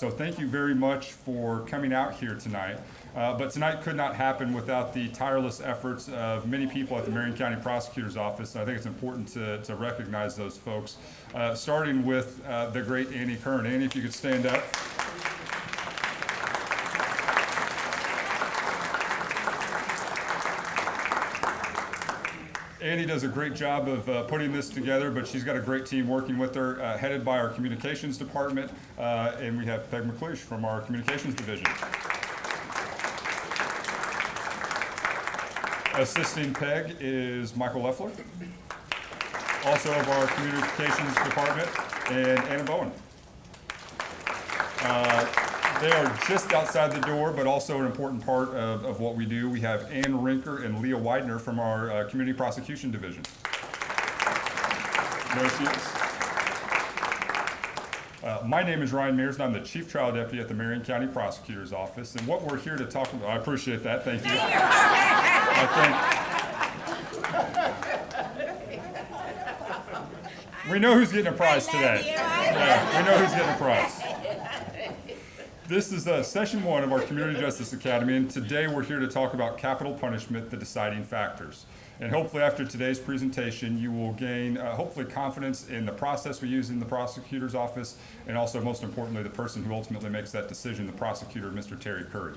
So thank you very much for coming out here tonight. But tonight could not happen without the tireless efforts of many people at the Marion County Prosecutor's Office. I think it's important to recognize those folks, starting with the great Annie Kern. Annie, if you could stand up. Annie does a great job of putting this together, but she's got a great team working with her, headed by our communications department, and we have Peg McLeish from our communications division. Assisting Peg is Michael Leffler, also of our communications department, and Anna Bowen. They are just outside the door, but also an important part of what we do. We have Ann Rinker and Leah Widener from our Community Prosecution Division. There she is. My name is Ryan Mears, and I'm the Chief Trial Deputy at the Marion County Prosecutor's Office. And what we're here to talk about, I appreciate that, thank you. We know who's getting a prize today. Yeah, we know who's getting a prize. This is session 1 of our Community Justice Academy, and today we're here to talk about capital punishment, the deciding factors. And hopefully after today's presentation, you will gain, hopefully, confidence in the process we use in the prosecutor's office, and also, most importantly, the person who ultimately makes that decision, the prosecutor, Mr. Terry Curry.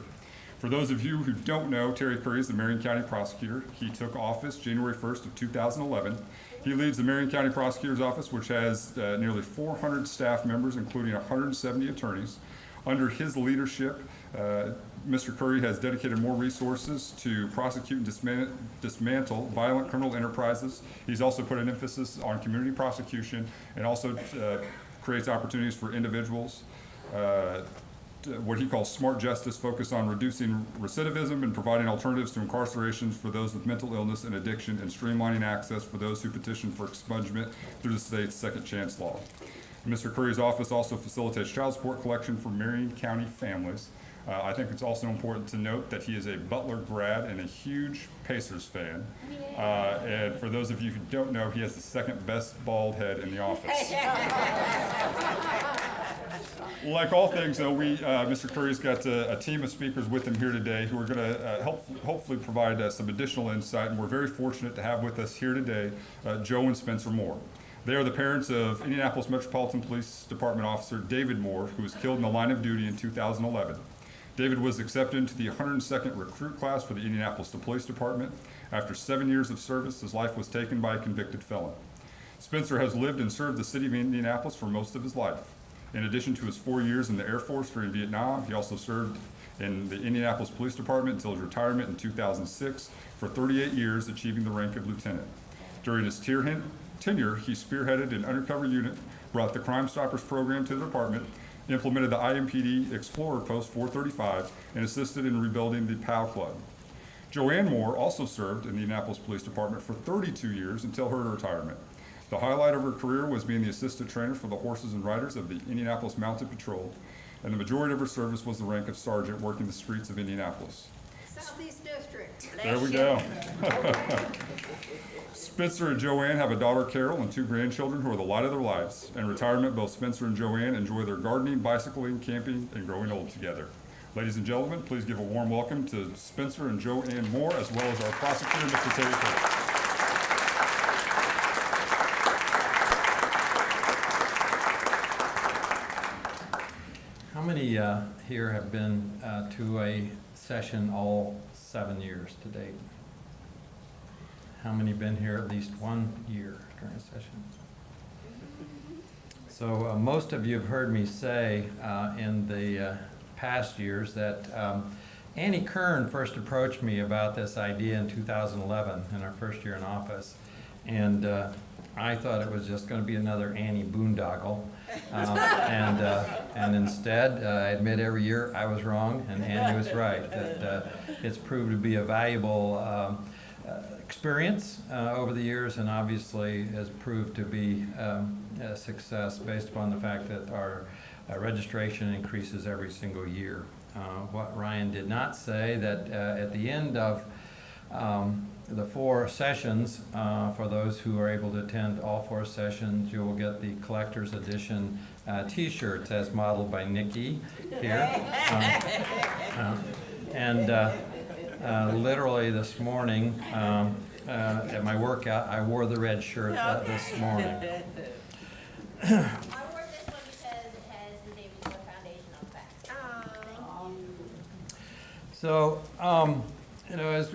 For those of you who don't know, Terry Curry is the Marion County Prosecutor. He took office January 1st of 2011. He leads the Marion County Prosecutor's Office, which has nearly 400 staff members, including 170 attorneys. Under his leadership, Mr. Curry has dedicated more resources to prosecute and dismantle violent criminal enterprises. He's also put an emphasis on community prosecution and also creates opportunities for individuals. What he calls smart justice, focus on reducing recidivism and providing alternatives to incarceration for those with mental illness and addiction, and streamlining access for those who petition for expungement through the state's second chance law. Mr. Curry's office also facilitates child support collection for Marion County families. I think it's also important to note that he is a Butler grad and a huge Pacers fan. And for those of you who don't know, he has the second best bald head in the office. Like all things, though, Mr. Curry's got a team of speakers with him here today who are going to hopefully provide some additional insight, and we're very fortunate to have with us here today Joe and Spencer Moore. They are the parents of Indianapolis Metropolitan Police Department Officer David Moore, who was killed in the line of duty in 2011. David was accepted into the 102nd recruit class for the Indianapolis Police Department. After 7 years of service, his life was taken by a convicted felon. Spencer has lived and served the city of Indianapolis for most of his life. In addition to his 4 years in the Air Force during Vietnam, he also served in the Indianapolis Police Department until his retirement in 2006 for 38 years, achieving the rank of lieutenant. During his tenure, he spearheaded an undercover unit, brought the Crime Stoppers program to the department, implemented the IMPD Explorer Post 435, and assisted in rebuilding the POW Club. Joanne Moore also served in the Indianapolis Police Department for 32 years until her retirement. The highlight of her career was being the assistant trainer for the horses and riders of the Indianapolis Mounted Patrol, and the majority of her service was the rank of sergeant working the streets of Indianapolis. Southeast District. There we go. Spencer and Joanne have a daughter, Carol, and 2 grandchildren who are the light of their lives. In retirement, both Spencer and Joanne enjoy their gardening, bicycling, camping, and growing old together. Ladies and gentlemen, please give a warm welcome to Spencer and Joanne Moore, as well as our prosecutor, Mr. Terry Curry. How many here have been to a session all 7 years to date? How many been here at least 1 year during a session? So most of you have heard me say in the past years that Annie Kern first approached me about this idea in 2011 in our first year in office, and I thought it was just going to be another Annie boondoggle, and instead, I admit every year I was wrong and Annie was right. That it's proved to be a valuable experience over the years, and obviously has proved to be a success based upon the fact that our registration increases every single year. What Ryan did not say, that at the end of the 4 sessions, for those who are able to attend all 4 sessions, you will get the collector's edition T-shirts as modeled by Nikki here. Literally this morning at my workout, I wore the red shirt this morning. I wore this one because it has the David Miller Foundation on the back. Thank you. So, as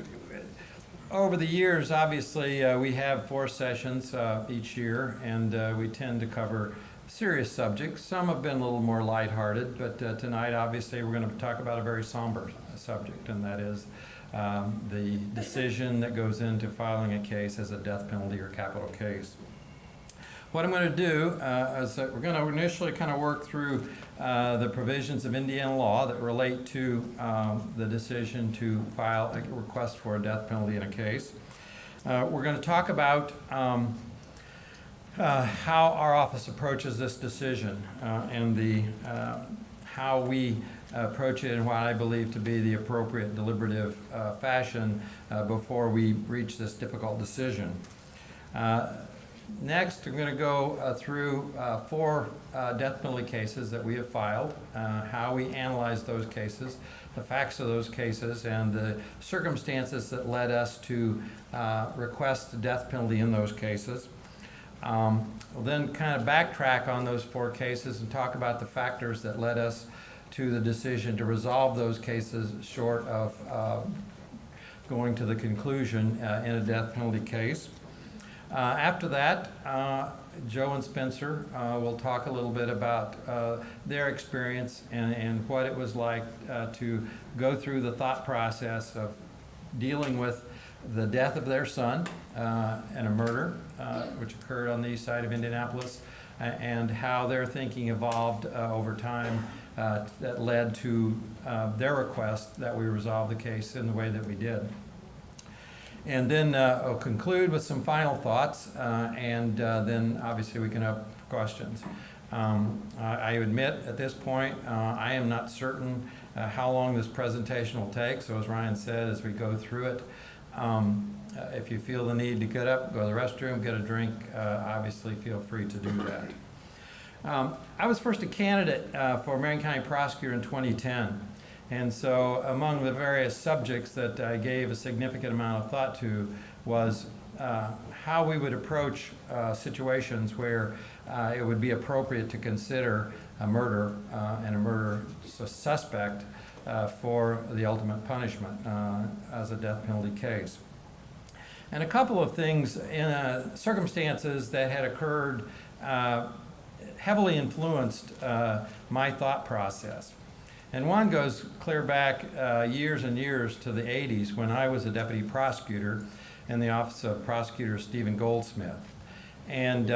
over the years, obviously, we have 4 sessions each year, and we tend to cover serious subjects. Some have been a little more lighthearted, but tonight, obviously, we're going to talk about a very somber subject, and that is the decision that goes into filing a case as a death penalty or capital case. What I'm going to do is that we're going to initially kind of work through the provisions of Indiana law that relate to the decision to file a request for a death penalty in a case. We're going to talk about how our office approaches this decision and how we approach it in what I believe to be the appropriate deliberative fashion before we reach this difficult decision. Next, I'm going to go through 4 death penalty cases that we have filed, how we analyze those cases, the facts of those cases, and the circumstances that led us to request the death penalty in those cases. We'll then kind of backtrack on those 4 cases and talk about the factors that led us to the decision to resolve those cases short of going to the conclusion in a death penalty case. After that, Joe and Spencer will talk a little bit about their experience and what it was like to go through the thought process of dealing with the death of their son and a murder which occurred on the east side of Indianapolis, and how their thinking evolved over time that led to their request that we resolve the case in the way that we did. And then I'll conclude with some final thoughts, and then obviously we can have questions. I admit at this point I am not certain how long this presentation will take, so as Ryan said, as we go through it, if you feel the need to get up, go to the restroom, get a drink, obviously feel free to do that. I was first a candidate for Marion County Prosecutor in 2010. And so among the various subjects that I gave a significant amount of thought to was how we would approach situations where it would be appropriate to consider a murder and a murder suspect for the ultimate punishment as a death penalty case. And a couple of things in circumstances that had occurred heavily influenced my thought process. And one goes clear back years and years to the 80s when I was a deputy prosecutor in the office of Prosecutor Stephen Goldsmith. And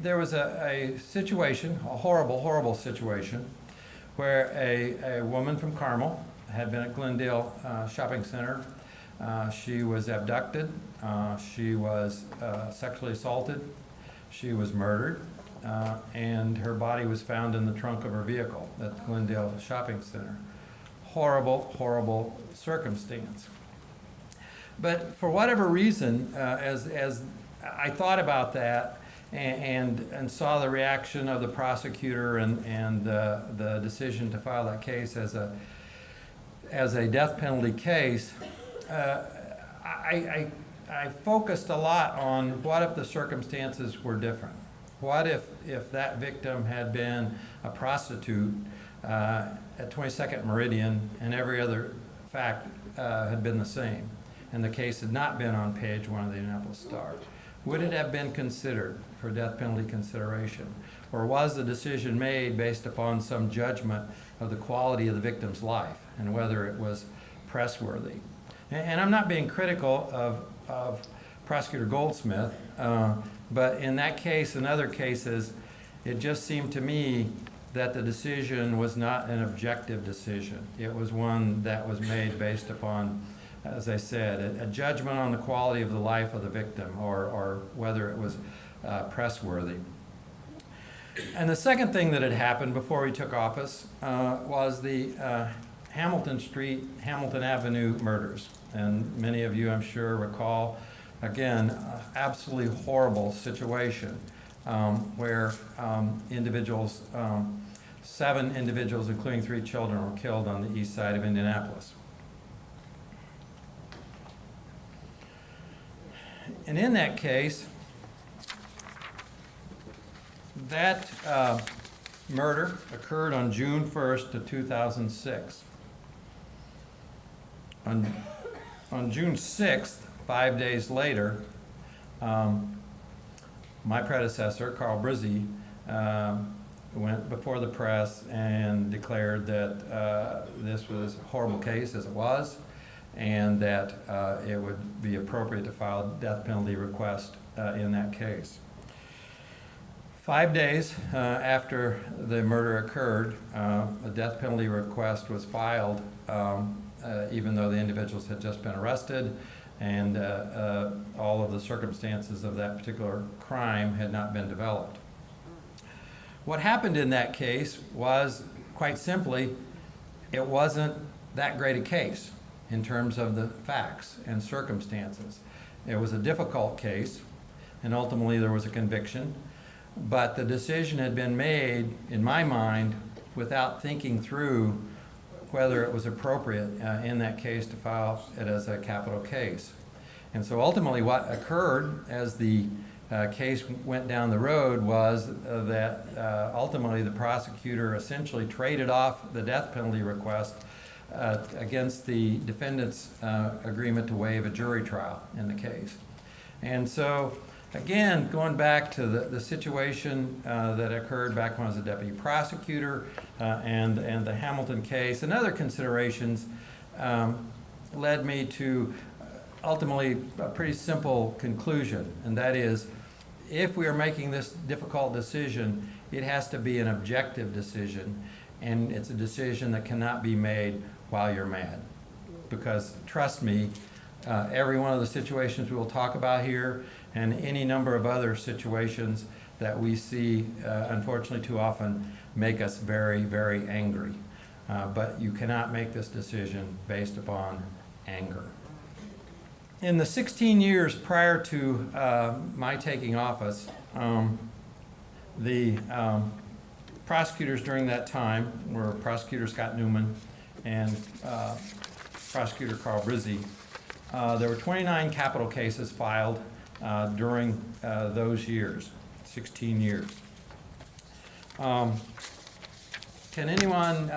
there was a situation, a horrible, horrible situation, where a woman from Carmel had been at Glendale Shopping Center. She was abducted, she was sexually assaulted, she was murdered. And her body was found in the trunk of her vehicle at Glendale Shopping Center. Horrible, horrible circumstance. But for whatever reason, as I thought about that and saw the reaction of the prosecutor and the decision to file that case as a death penalty case, I focused a lot on what if the circumstances were different. What if that victim had been a prostitute at 22nd Meridian and every other fact had been the same, and the case had not been on page 1 of the Indianapolis Star? Would it have been considered for death penalty consideration? Or was the decision made based upon some judgment of the quality of the victim's life and whether it was pressworthy? And I'm not being critical of Prosecutor Goldsmith, but in that case and other cases, it just seemed to me that the decision was not an objective decision. It was one that was made based upon, as I said, a judgment on the quality of the life of the victim or whether it was pressworthy. And the second thing that had happened before we took office was the Hamilton Street, Hamilton Avenue murders. And many of you, I'm sure, recall, again, absolutely horrible situation where individuals, 7 individuals, including 3 children, were killed on the east side of Indianapolis. And in that case, that murder occurred on June 1st of 2006. On June 6th, 5 days later, my predecessor, Carl Brizzi, went before the press and declared that this was a horrible case, as it was, and that it would be appropriate to file a death penalty request in that case. 5 days after the murder occurred, a death penalty request was filed, even though the individuals had just been arrested and all of the circumstances of that particular crime had not been developed. What happened in that case was, quite simply, it wasn't that great a case in terms of the facts and circumstances. It was a difficult case, and ultimately there was a conviction, but the decision had been made, in my mind, without thinking through whether it was appropriate in that case to file it as a capital case. And so ultimately what occurred as the case went down the road was that ultimately the prosecutor essentially traded off the death penalty request against the defendant's agreement to waive a jury trial in the case. And so, again, going back to the situation that occurred back when I was a deputy prosecutor and the Hamilton case and other considerations led me to ultimately a pretty simple conclusion, and that is, if we are making this difficult decision, it has to be an objective decision, and it's a decision that cannot be made while you're mad. Because trust me, every one of the situations we will talk about here and any number of other situations that we see, unfortunately too often, make us very, very angry. But you cannot make this decision based upon anger. In the 16 years prior to my taking office, the prosecutors during that time were Prosecutor Scott Newman and Prosecutor Carl Brizzi. There were 29 capital cases filed during those years, 16 years. Can anyone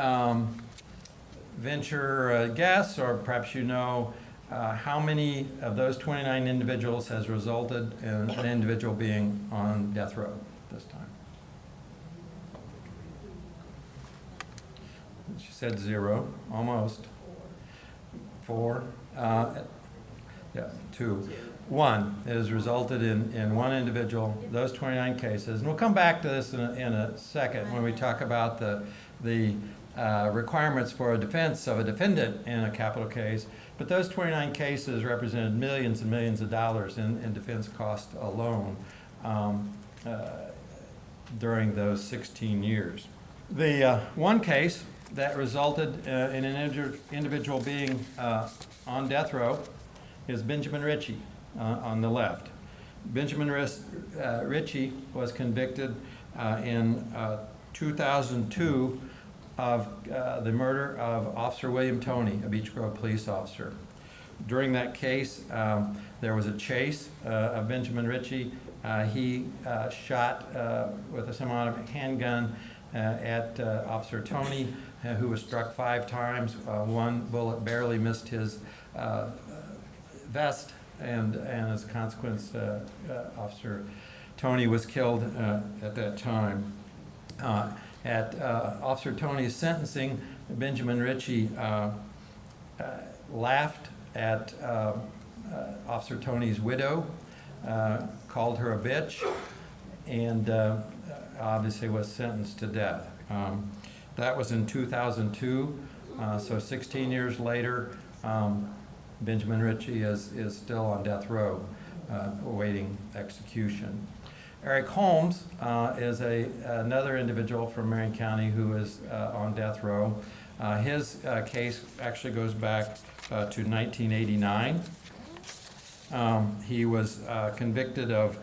venture a guess, or perhaps you know, how many of those 29 individuals has resulted in an individual being on death row this time? She said 0, almost. 4, yeah, 2. 1 has resulted in one individual, those 29 cases. And we'll come back to this in a second when we talk about the requirements for a defense of a defendant in a capital case. But those 29 cases represented millions and millions of dollars in defense costs alone during those 16 years. The one case that resulted in an individual being on death row is Benjamin Ritchie on the left. Benjamin Ritchie was convicted in 2002 of the murder of Officer William Toney, a Beech Grove police officer. During that case, there was a chase of Benjamin Ritchie. He shot with a semi-automatic handgun at Officer Toney, who was struck 5 times. One bullet barely missed his vest, and as a consequence, Officer Toney was killed at that time. At Officer Toney's sentencing, Benjamin Ritchie laughed at Officer Toney's widow, called her a bitch, and obviously was sentenced to death. That was in 2002, so 16 years later, Benjamin Ritchie is still on death row, awaiting execution. Eric Holmes is another individual from Marion County who is on death row. His case actually goes back to 1989. He was convicted of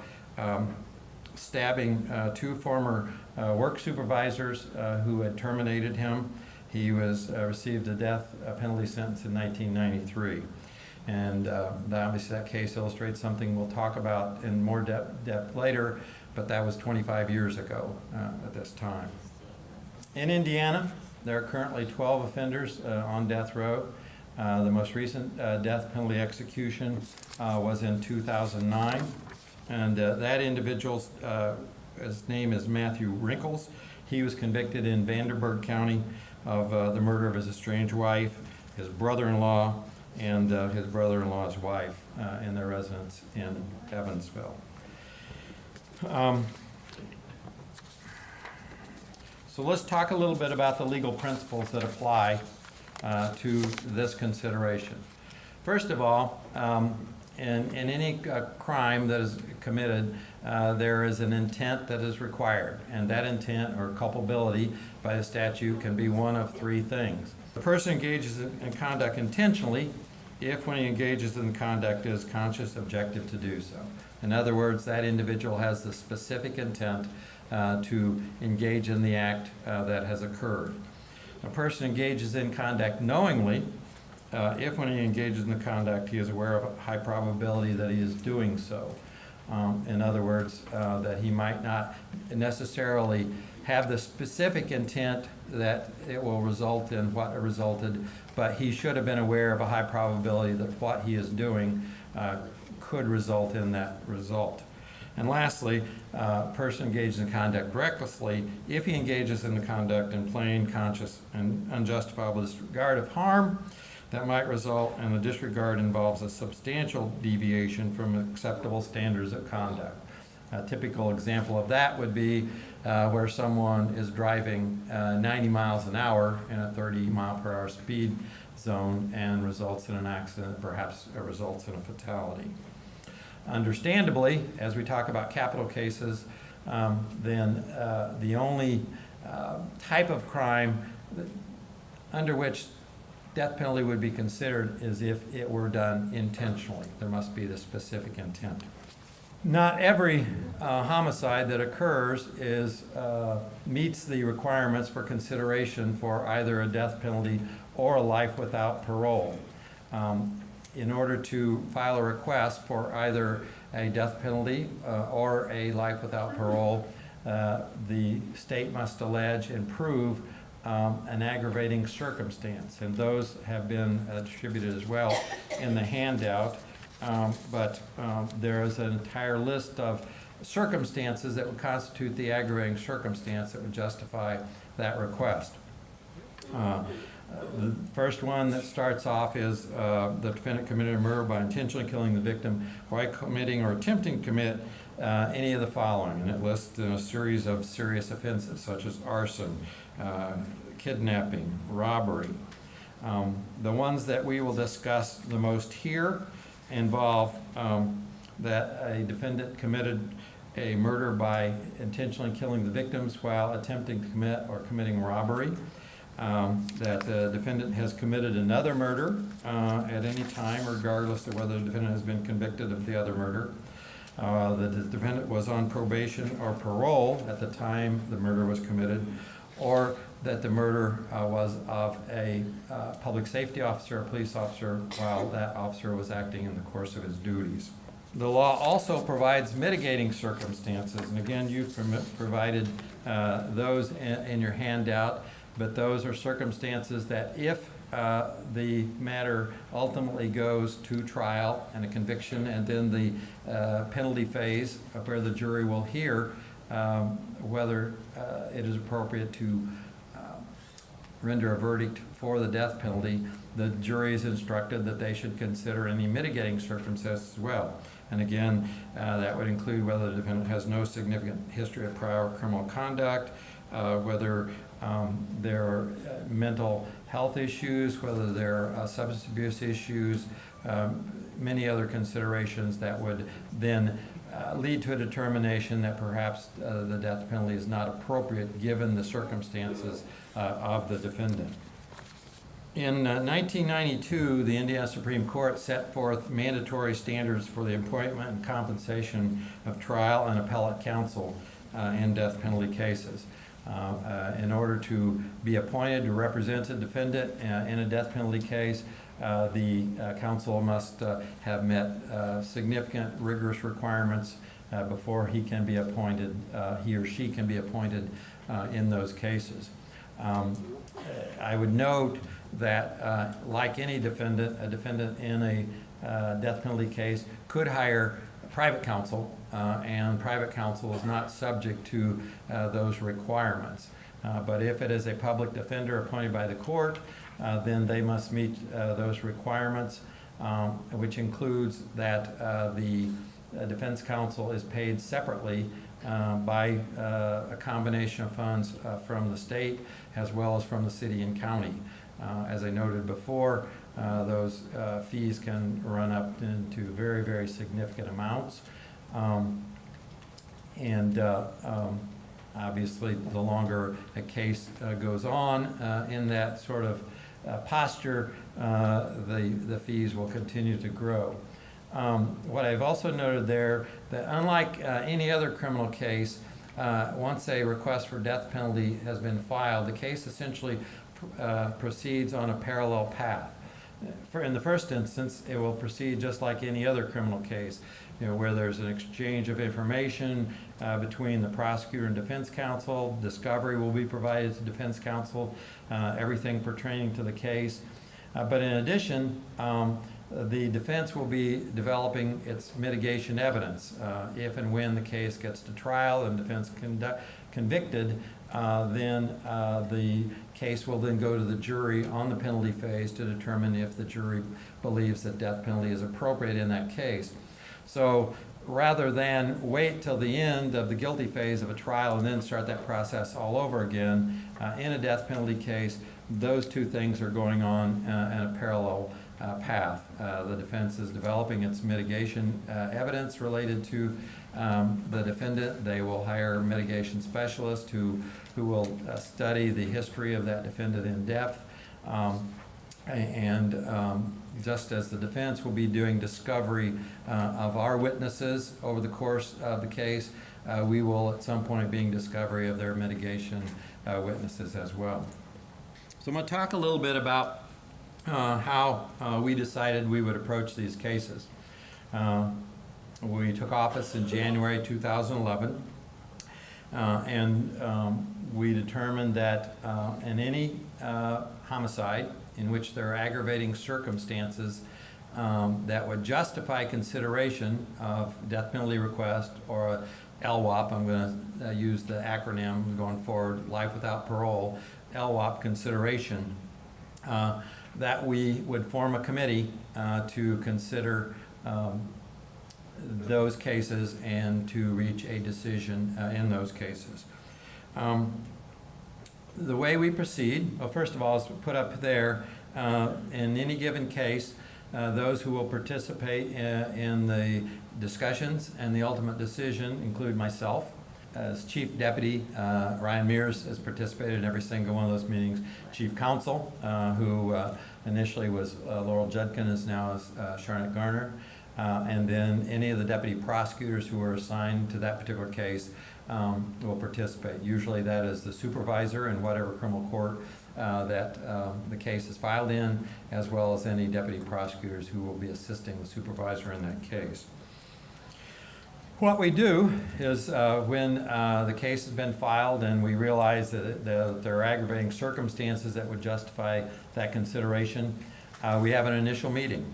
stabbing two former work supervisors who had terminated him. He received a death penalty sentence in 1993. And obviously that case illustrates something we'll talk about in more depth later, but that was 25 years ago at this time. In Indiana, there are currently 12 offenders on death row. The most recent death penalty execution was in 2009. And that individual's his name is Matthew Wrinkles. He was convicted in Vanderburgh County of the murder of his estranged wife, his brother-in-law, and his brother-in-law's wife in their residence in Evansville. So let's talk a little bit about the legal principles that apply to this consideration. First of all, in any crime that is committed, there is an intent that is required, and that intent or culpability by the statute can be one of three things. The person engages in conduct intentionally if when he engages in conduct is conscious objective to do so. In other words, that individual has the specific intent to engage in the act that has occurred. A person engages in conduct knowingly if when he engages in the conduct he is aware of a high probability that he is doing so. In other words, that he might not necessarily have the specific intent that it will result in what resulted, but he should have been aware of a high probability that what he is doing could result in that result. And lastly, a person engages in conduct recklessly if he engages in the conduct in plain, conscious, and unjustifiable disregard of harm that might result, and the disregard involves a substantial deviation from acceptable standards of conduct. A typical example of that would be where someone is driving 90 miles an hour in a 30-mile-per-hour speed zone and results in an accident, perhaps results in a fatality. Understandably, as we talk about capital cases, then the only type of crime under which death penalty would be considered is if it were done intentionally. There must be the specific intent. Not every homicide that occurs meets the requirements for consideration for either a death penalty or a life without parole. In order to file a request for either a death penalty or a life without parole, the state must allege and prove an aggravating circumstance, and those have been distributed as well in the handout. But there is an entire list of circumstances that would constitute the aggravating circumstance that would justify that request. The first one that starts off is the defendant committed a murder by intentionally killing the victim by committing or attempting to commit any of the following, and it lists a series of serious offenses such as arson, kidnapping, robbery. The ones that we will discuss the most here involve that a defendant committed a murder by intentionally killing the victims while attempting to commit or committing robbery. That the defendant has committed another murder at any time, regardless of whether the defendant has been convicted of the other murder. That the defendant was on probation or parole at the time the murder was committed, or that the murder was of a public safety officer or police officer while that officer was acting in the course of his duties. The law also provides mitigating circumstances, and again, you've provided those in your handout, but those are circumstances that if the matter ultimately goes to trial and a conviction and then the penalty phase where the jury will hear whether it is appropriate to render a verdict for the death penalty, the jury is instructed that they should consider any mitigating circumstances as well. And again, that would include whether the defendant has no significant history of prior criminal conduct, whether there are mental health issues, whether there are substance abuse issues, many other considerations that would then lead to a determination that perhaps the death penalty is not appropriate given the circumstances of the defendant. In 1992, the Indiana Supreme Court set forth mandatory standards for the appointment and compensation of trial and appellate counsel in death penalty cases. In order to be appointed to represent a defendant in a death penalty case, the counsel must have met significant rigorous requirements before he can be appointed, he or she can be appointed in those cases. I would note that like any defendant, a defendant in a death penalty case could hire private counsel, and private counsel is not subject to those requirements. But if it is a public defender appointed by the court, then they must meet those requirements, which includes that the defense counsel is paid separately by a combination of funds from the state as well as from the city and county. As I noted before, those fees can run up into very, very significant amounts. Obviously, the longer a case goes on in that sort of posture, the fees will continue to grow. What I've also noted there, that unlike any other criminal case, once a request for death penalty has been filed, the case essentially proceeds on a parallel path. In the first instance, it will proceed just like any other criminal case, where there's an exchange of information between the prosecutor and defense counsel. Discovery will be provided to defense counsel, everything pertaining to the case. But in addition, the defense will be developing its mitigation evidence. If and when the case gets to trial and defense convicted, then the case will then go to the jury on the penalty phase to determine if the jury believes that death penalty is appropriate in that case. So rather than wait till the end of the guilty phase of a trial and then start that process all over again, in a death penalty case, those two things are going on in a parallel path. The defense is developing its mitigation evidence related to the defendant. They will hire mitigation specialists who will study the history of that defendant in depth. Just as the defense will be doing discovery of our witnesses over the course of the case, we will at some point be doing discovery of their mitigation witnesses as well. So I'm going to talk a little bit about how we decided we would approach these cases. We took office in January 2011, and we determined that in any homicide in which there are aggravating circumstances that would justify consideration of death penalty request or a LWOP, I'm going to use the acronym going forward, life without parole, LWOP consideration, that we would form a committee to consider those cases and to reach a decision in those cases. The way we proceed, well, first of all, is put up there in any given case, those who will participate in the discussions and the ultimate decision include myself. As Chief Deputy, Ryan Mears has participated in every single one of those meetings. Chief Counsel, who initially was Laurel Judkin, is now Charlotte Garner. And then any of the deputy prosecutors who are assigned to that particular case will participate. Usually that is the supervisor in whatever criminal court that the case is filed in, as well as any deputy prosecutors who will be assisting the supervisor in that case. What we do is when the case has been filed and we realize that there are aggravating circumstances that would justify that consideration, we have an initial meeting.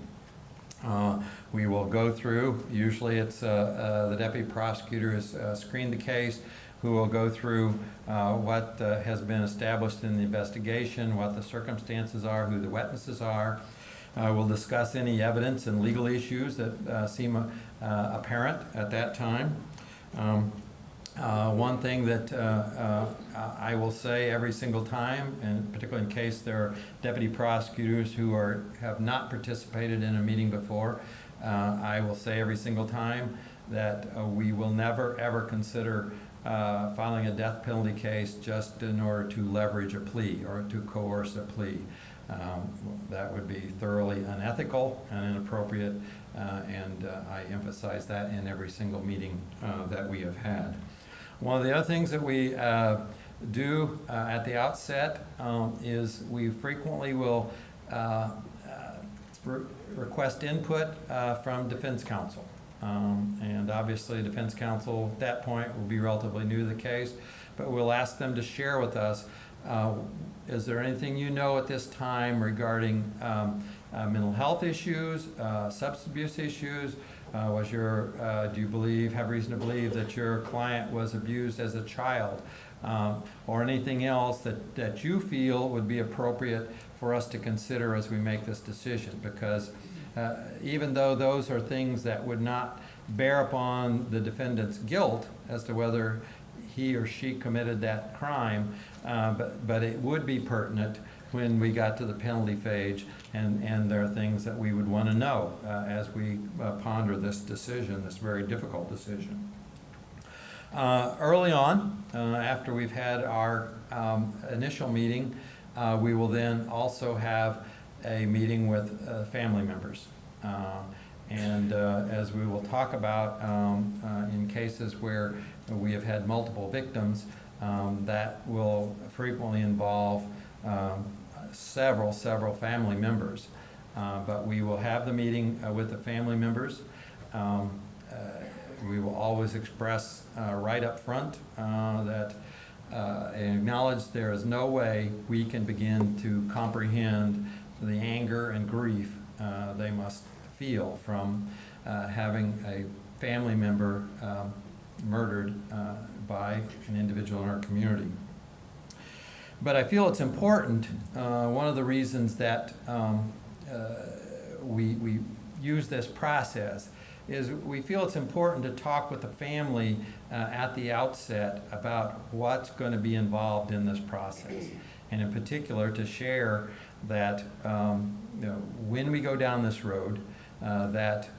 We will go through, usually it's the deputy prosecutor has screened the case, who will go through what has been established in the investigation, what the circumstances are, who the witnesses are. We'll discuss any evidence and legal issues that seem apparent at that time. One thing that I will say every single time, and particularly in case there are deputy prosecutors who have not participated in a meeting before, I will say every single time that we will never ever consider filing a death penalty case just in order to leverage a plea or to coerce a plea. That would be thoroughly unethical and inappropriate, and I emphasize that in every single meeting that we have had. One of the other things that we do at the outset is we frequently will request input from defense counsel. And obviously defense counsel at that point will be relatively new to the case, but we'll ask them to share with us, is there anything you know at this time regarding mental health issues, substance abuse issues? Do you have reason to believe that your client was abused as a child? Or anything else that you feel would be appropriate for us to consider as we make this decision, because even though those are things that would not bear upon the defendant's guilt as to whether he or she committed that crime, but it would be pertinent when we got to the penalty phase, and there are things that we would want to know as we ponder this decision, this very difficult decision. Early on, after we've had our initial meeting, we will then also have a meeting with family members. And as we will talk about in cases where we have had multiple victims, that will frequently involve several family members. But we will have the meeting with the family members. We will always express right up front that and acknowledge there is no way we can begin to comprehend the anger and grief they must feel from having a family member murdered by an individual in our community. But I feel it's important, one of the reasons that we use this process is we feel it's important to talk with the family at the outset about what's going to be involved in this process. And in particular, to share that when we go down this road, that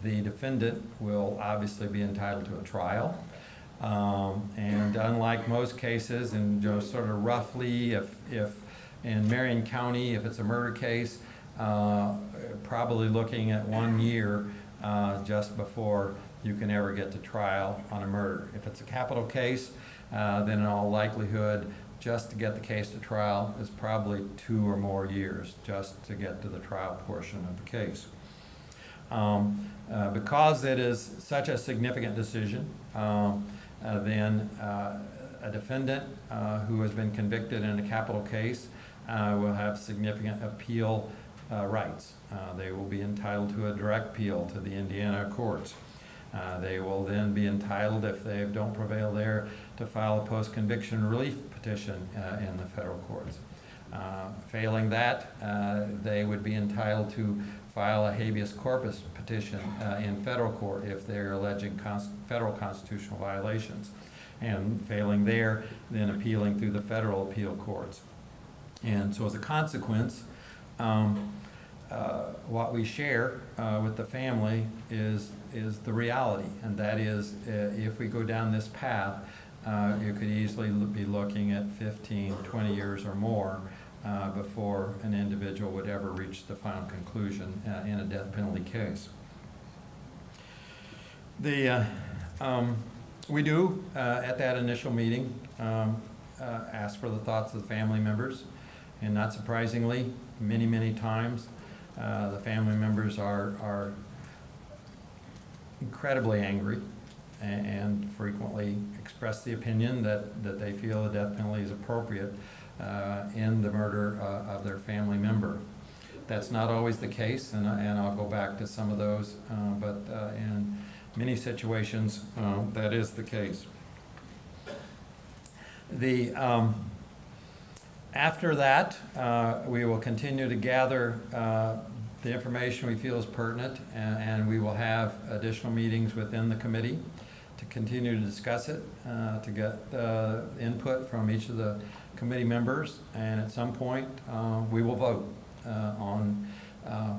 the defendant will obviously be entitled to a trial. And unlike most cases, and sort of roughly, if in Marion County, if it's a murder case, probably looking at 1 year just before you can ever get to trial on a murder. If it's a capital case, then in all likelihood, just to get the case to trial is probably 2 or more years just to get to the trial portion of the case. Because it is such a significant decision, then a defendant who has been convicted in a capital case will have significant appeal rights. They will be entitled to a direct appeal to the Indiana courts. They will then be entitled, if they don't prevail there, to file a post-conviction relief petition in the federal courts. Failing that, they would be entitled to file a habeas corpus petition in federal court if they're alleging federal constitutional violations. And failing there, then appealing through the federal appeal courts. And so as a consequence, what we share with the family is the reality, and that is if we go down this path, you could easily be looking at 15, 20 years or more before an individual would ever reach the final conclusion in a death penalty case. We do, at that initial meeting, ask for the thoughts of the family members, and not surprisingly, many times, the family members are incredibly angry and frequently express the opinion that they feel a death penalty is appropriate in the murder of their family member. That's not always the case, and I'll go back to some of those, but in many situations, that is the case. After that, we will continue to gather the information we feel is pertinent, and we will have additional meetings within the committee to continue to discuss it, to get input from each of the committee members, and at some point we will vote on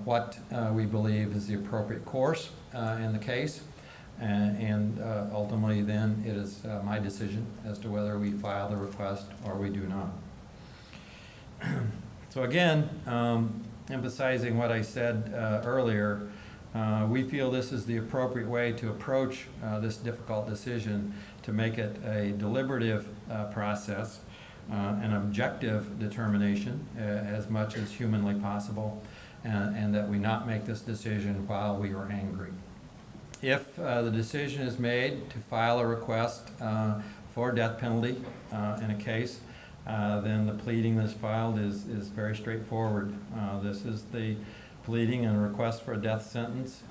what we believe is the appropriate course in the case. and ultimately then it is my decision as to whether we file the request or we do not. So again, emphasizing what I said earlier, we feel this is the appropriate way to approach this difficult decision, to make it a deliberative process, an objective determination as much as humanly possible, and that we not make this decision while we are angry. If the decision is made to file a request for death penalty in a case, then the pleading that's filed is very straightforward. This is the pleading and request for a death sentence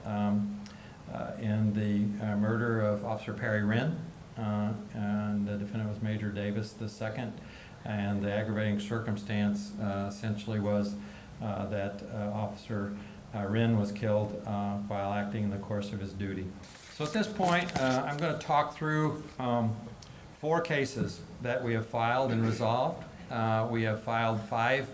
in the murder of Officer Perry Wren, and the defendant was Major Davis II, and the aggravating circumstance essentially was that Officer Wren was killed while acting in the course of his duty. So at this point, I'm going to talk through 4 cases that we have filed and resolved. We have filed 5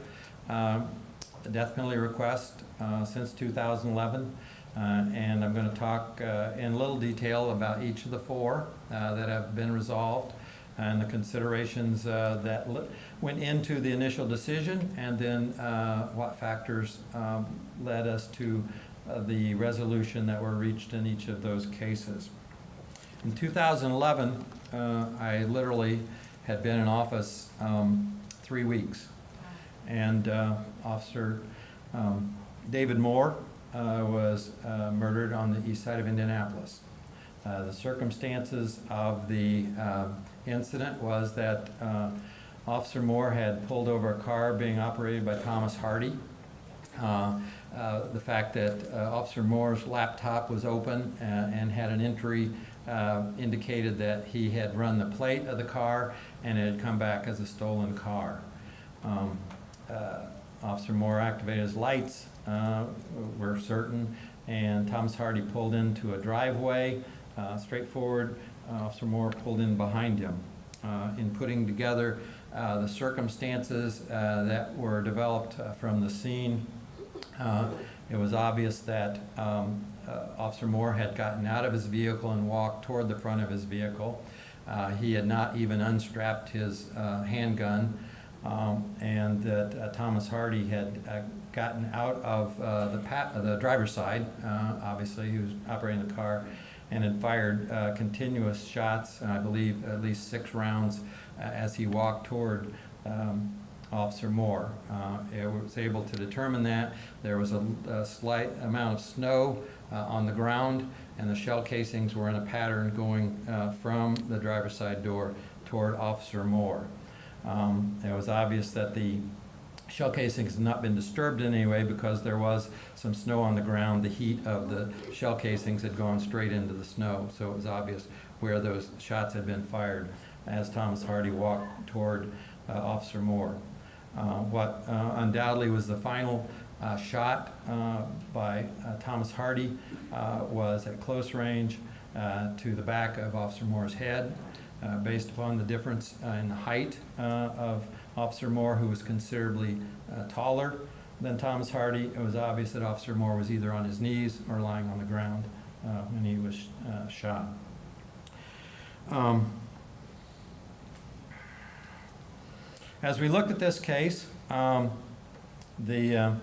death penalty requests since 2011, and I'm going to talk in little detail about each of the 4 that have been resolved, and the considerations that went into the initial decision, and then what factors led us to the resolution that were reached in each of those cases. In 2011, I literally had been in office 3 weeks, and Officer David Moore was murdered on the east side of Indianapolis. The circumstances of the incident was that Officer Moore had pulled over a car being operated by Thomas Hardy. The fact that Officer Moore's laptop was open and had an entry indicated that he had run the plate of the car and it had come back as a stolen car. Officer Moore activated his lights, we're certain, and Thomas Hardy pulled into a driveway, straightforward. Officer Moore pulled in behind him. In putting together the circumstances that were developed from the scene, it was obvious that Officer Moore had gotten out of his vehicle and walked toward the front of his vehicle. He had not even unstrapped his handgun, and that Thomas Hardy had gotten out of the driver's side, obviously he was operating the car, and had fired continuous shots, I believe at least 6 rounds, as he walked toward Officer Moore. It was able to determine that there was a slight amount of snow on the ground, and the shell casings were in a pattern going from the driver's side door toward Officer Moore. It was obvious that the shell casings had not been disturbed in any way because there was some snow on the ground. The heat of the shell casings had gone straight into the snow, so it was obvious where those shots had been fired as Thomas Hardy walked toward Officer Moore. What undoubtedly was the final shot by Thomas Hardy was at close range to the back of Officer Moore's head. Based upon the difference in the height of Officer Moore, who was considerably taller than Thomas Hardy, it was obvious that Officer Moore was either on his knees or lying on the ground when he was shot. As we look at this case, the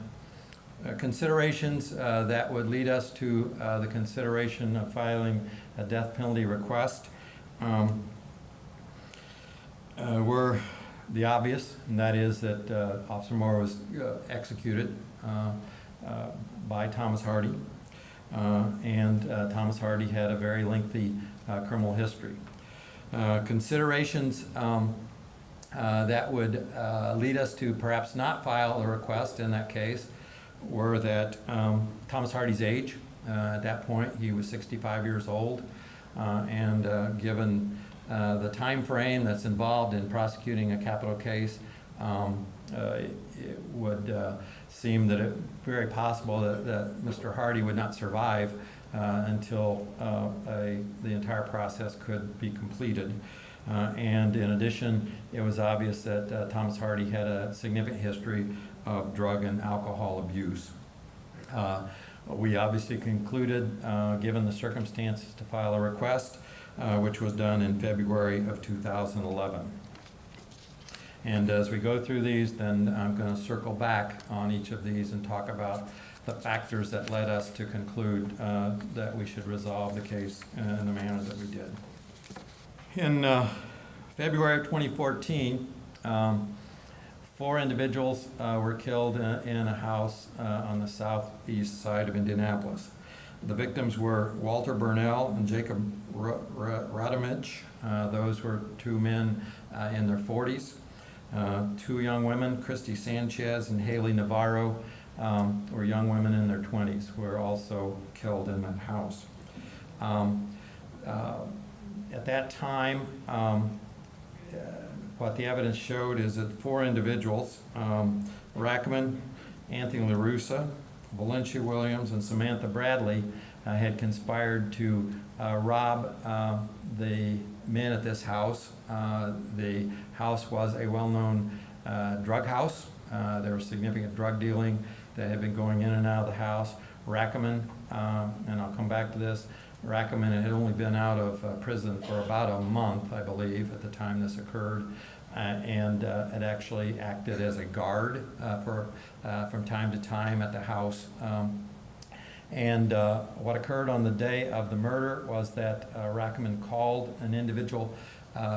considerations that would lead us to the consideration of filing a death penalty request were the obvious, and that is that Officer Moore was executed by Thomas Hardy, and Thomas Hardy had a very lengthy criminal history. Considerations that would lead us to perhaps not file a request in that case were that Thomas Hardy's age. At that point, he was 65 years old, and given the time frame that's involved in prosecuting a capital case, it would seem that it's very possible that Mr. Hardy would not survive until the entire process could be completed. And in addition, it was obvious that Thomas Hardy had a significant history of drug and alcohol abuse. We obviously concluded, given the circumstances, to file a request, which was done in February of 2011. And as we go through these, then I'm going to circle back on each of these and talk about the factors that led us to conclude that we should resolve the case in the manner that we did. In February of 2014, 4 individuals were killed in a house on the southeast side of Indianapolis. The victims were Walter Burnell and Jacob Radamich. Those were 2 men in their 40s. 2 young women, Christy Sanchez and Haley Navarro, were young women in their 20s, were also killed in that house. At that time, what the evidence showed is that 4 individuals, Rackemann, Anthony LaRussa, Valencia Williams, and Samantha Bradley, had conspired to rob the men at this house. The house was a well-known drug house. There was significant drug dealing that had been going in and out of the house. Rackemann, and I'll come back to this, Rackemann had only been out of prison for about a month, I believe, at the time this occurred, and had actually acted as a guard from time to time at the house. What occurred on the day of the murder was that Rackemann called an individual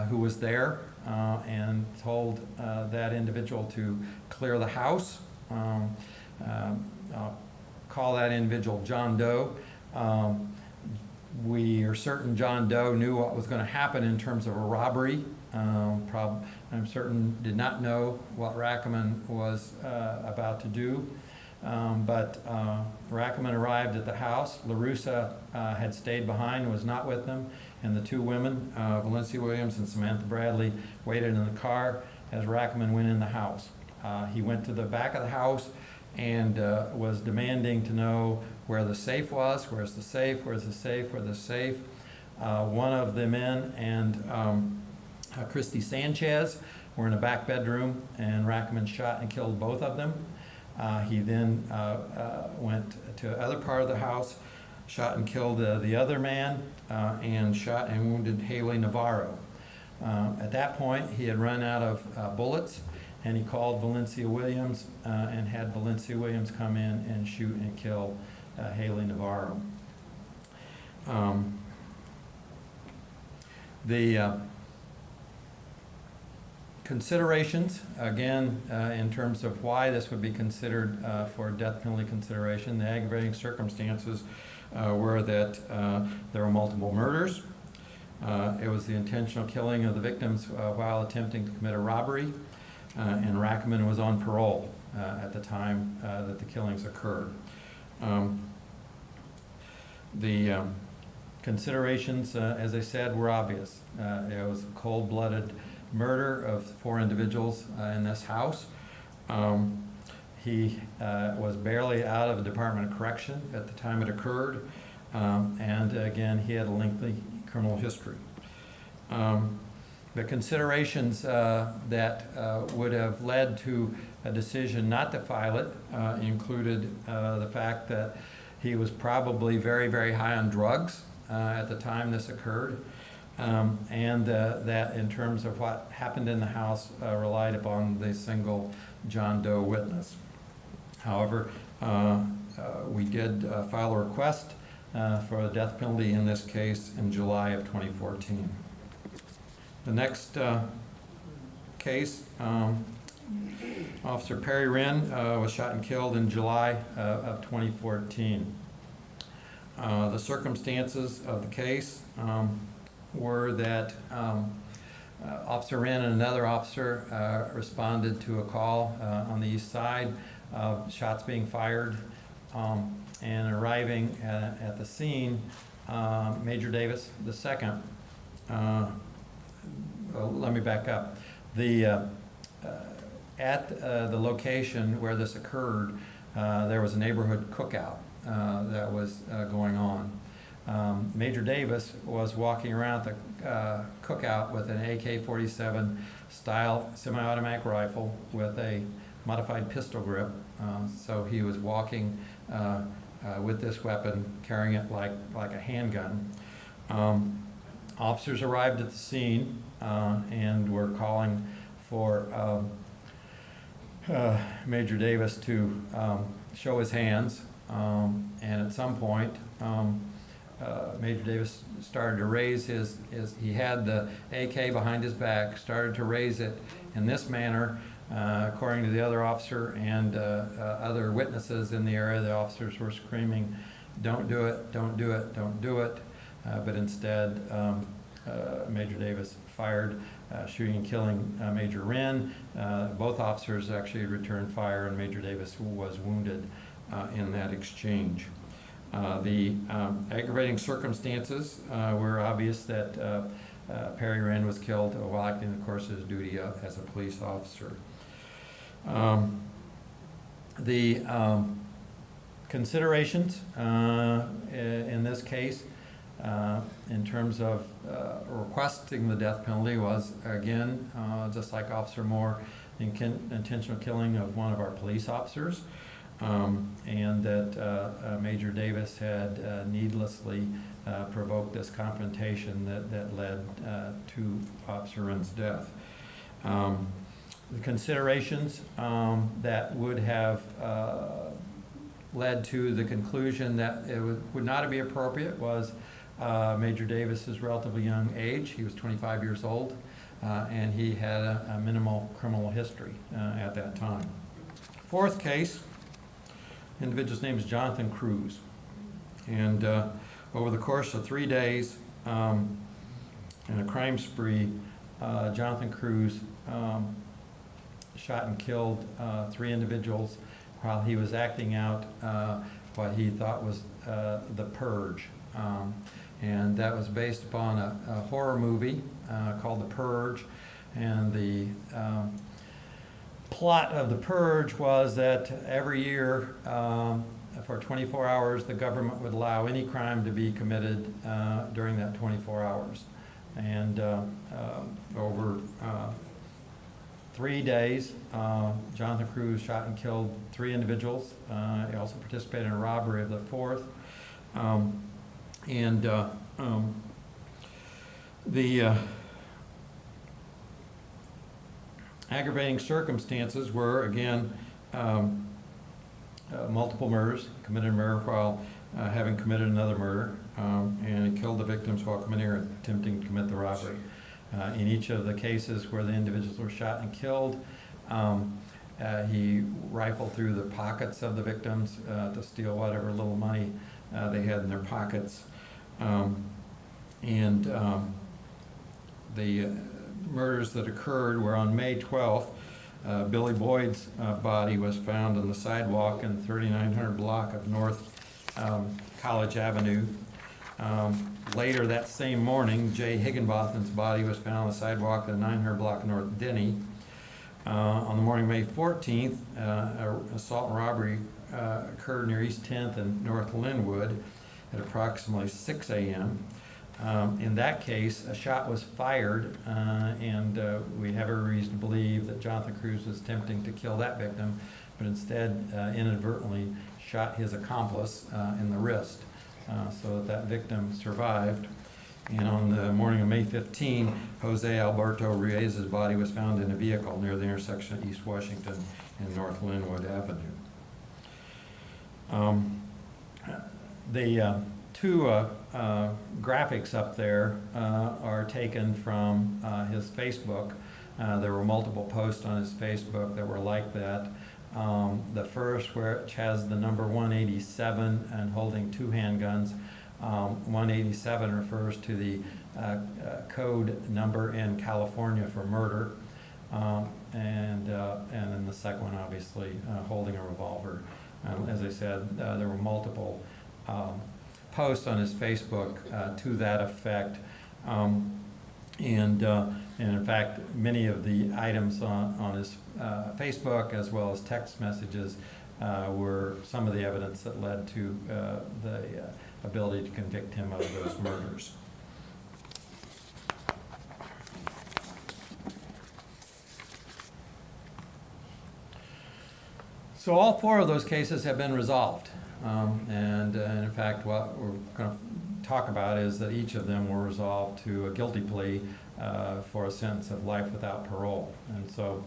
who was there and told that individual to clear the house. I'll call that individual John Doe. We are certain John Doe knew what was going to happen in terms of a robbery. I'm certain did not know what Rackemann was about to do. But Rackemann arrived at the house. LaRussa had stayed behind, was not with them, and the 2 women, Valencia Williams and Samantha Bradley, waited in the car as Rackemann went in the house. He went to the back of the house and was demanding to know where the safe was. Where's the safe? Where's the safe? Where's the safe? One of the men and Christy Sanchez were in a back bedroom, and Rackemann shot and killed both of them. He then went to other part of the house, shot and killed the other man, and shot and wounded Haley Navarro. At that point, he had run out of bullets, and he called Valencia Williams and had Valencia Williams come in and shoot and kill Haley Navarro. The considerations, again, in terms of why this would be considered for death penalty consideration, the aggravating circumstances were that there were multiple murders. It was the intentional killing of the victims while attempting to commit a robbery, and Rackemann was on parole at the time that the killings occurred. The considerations, as I said, were obvious. It was a cold-blooded murder of 4 individuals in this house. He was barely out of the Department of Correction at the time it occurred, and again, he had a lengthy criminal history. The considerations that would have led to a decision not to file it included the fact that he was probably very, very high on drugs at the time this occurred, and that in terms of what happened in the house relied upon the single John Doe witness. However, we did file a request for a death penalty in this case in July of 2014. The next case, Officer Perry Wren was shot and killed in July of 2014. The circumstances of the case were that Officer Wren and another officer responded to a call on the east side of shots being fired, and arriving at the scene, Major Davis II, let me back up. At the location where this occurred, there was a neighborhood cookout that was going on. Major Davis was walking around the cookout with an AK-47 style semi-automatic rifle with a modified pistol grip. So he was walking with this weapon, carrying it like a handgun. Officers arrived at the scene and were calling for Major Davis to show his hands, and at some point Major Davis started to raise he had the AK behind his back, started to raise it in this manner. According to the other officer and other witnesses in the area, the officers were screaming, "Don't do it, don't do it, don't do it." But instead, Major Davis fired, shooting and killing Major Wren. Both officers actually returned fire, and Major Davis was wounded in that exchange. The aggravating circumstances were obvious that Perry Wren was killed while acting in the course of his duty as a police officer. The considerations in this case in terms of requesting the death penalty was, again, just like Officer Moore, intentional killing of one of our police officers, and that Major Davis had needlessly provoked this confrontation that led to Officer Wren's death. The considerations that would have led to the conclusion that it would not be appropriate was Major Davis's relatively young age. He was 25 years old, and he had a minimal criminal history at that time. Fourth case, individual's name is Johnathan Cruz, and over the course of 3 days in a crime spree, Johnathan Cruz shot and killed 3 individuals while he was acting out what he thought was the Purge. And that was based upon a horror movie called The Purge. And the plot of The Purge was that every year for 24 hours the government would allow any crime to be committed during that 24 hours. And over 3 days, Johnathan Cruz shot and killed 3 individuals. He also participated in a robbery of the 4th. The aggravating circumstances were, again, multiple murders, committed a murder while having committed another murder, and he killed the victims while committing or attempting to commit the robbery. In each of the cases where the individuals were shot and killed, he rifled through the pockets of the victims to steal whatever little money they had in their pockets. The murders that occurred were on May 12th. Billy Boyd's body was found on the sidewalk in the 3900 block of North College Avenue. Later that same morning, Jay Higginbotham's body was found on the sidewalk of the 900 block of North Denny. On the morning of May 14th, assault and robbery occurred near East 10th and North Linwood at approximately 6 a.m. In that case, a shot was fired, and we have every reason to believe that Johnathan Cruz was attempting to kill that victim, but instead inadvertently shot his accomplice in the wrist, so that victim survived. And on the morning of May 15, Jose Alberto Ruiz's body was found in a vehicle near the intersection of East Washington and North Linwood Avenue. The 2 graphics up there are taken from his Facebook. There were multiple posts on his Facebook that were like that. The first, which has the number 187 and holding 2 handguns. 187 refers to the code number in California for murder. And then the second one, obviously, holding a revolver. As I said, there were multiple posts on his Facebook to that effect. And in fact, many of the items on his Facebook, as well as text messages, were some of the evidence that led to the ability to convict him of those murders. So all 4 of those cases have been resolved. And in fact, what we're going to talk about is that each of them were resolved to a guilty plea for a sentence of life without parole. And so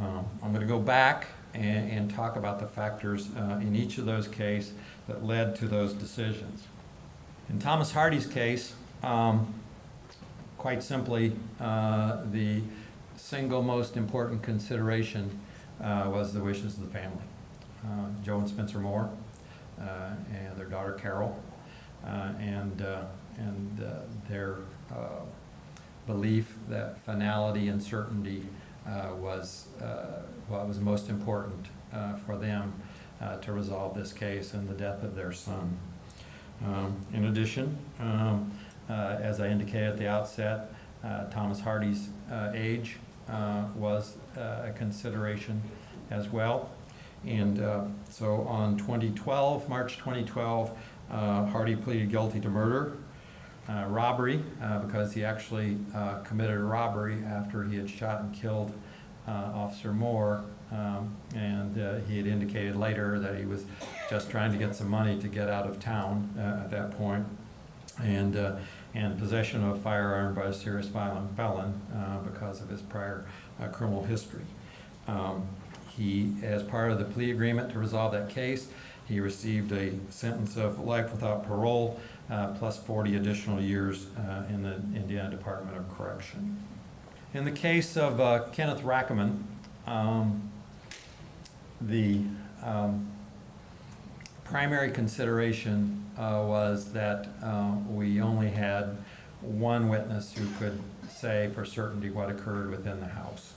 I'm going to go back and talk about the factors in each of those cases that led to those decisions. In Thomas Hardy's case, quite simply, the single most important consideration was the wishes of the family. Joe and Spencer Moore and their daughter Carol, and their belief that finality and certainty was what was most important for them to resolve this case and the death of their son. In addition, as I indicated at the outset, Thomas Hardy's age was a consideration as well. And so on March 2012, Hardy pleaded guilty to murder, robbery, because he actually committed a robbery after he had shot and killed Officer Moore, and he had indicated later that he was just trying to get some money to get out of town at that point, and possession of a firearm by a serious violent felon because of his prior criminal history. He, as part of the plea agreement to resolve that case, he received a sentence of life without parole plus 40 additional years in the Indiana Department of Correction. In the case of Kenneth Rackemann, the primary consideration was that we only had one witness who could say for certainty what occurred within the house.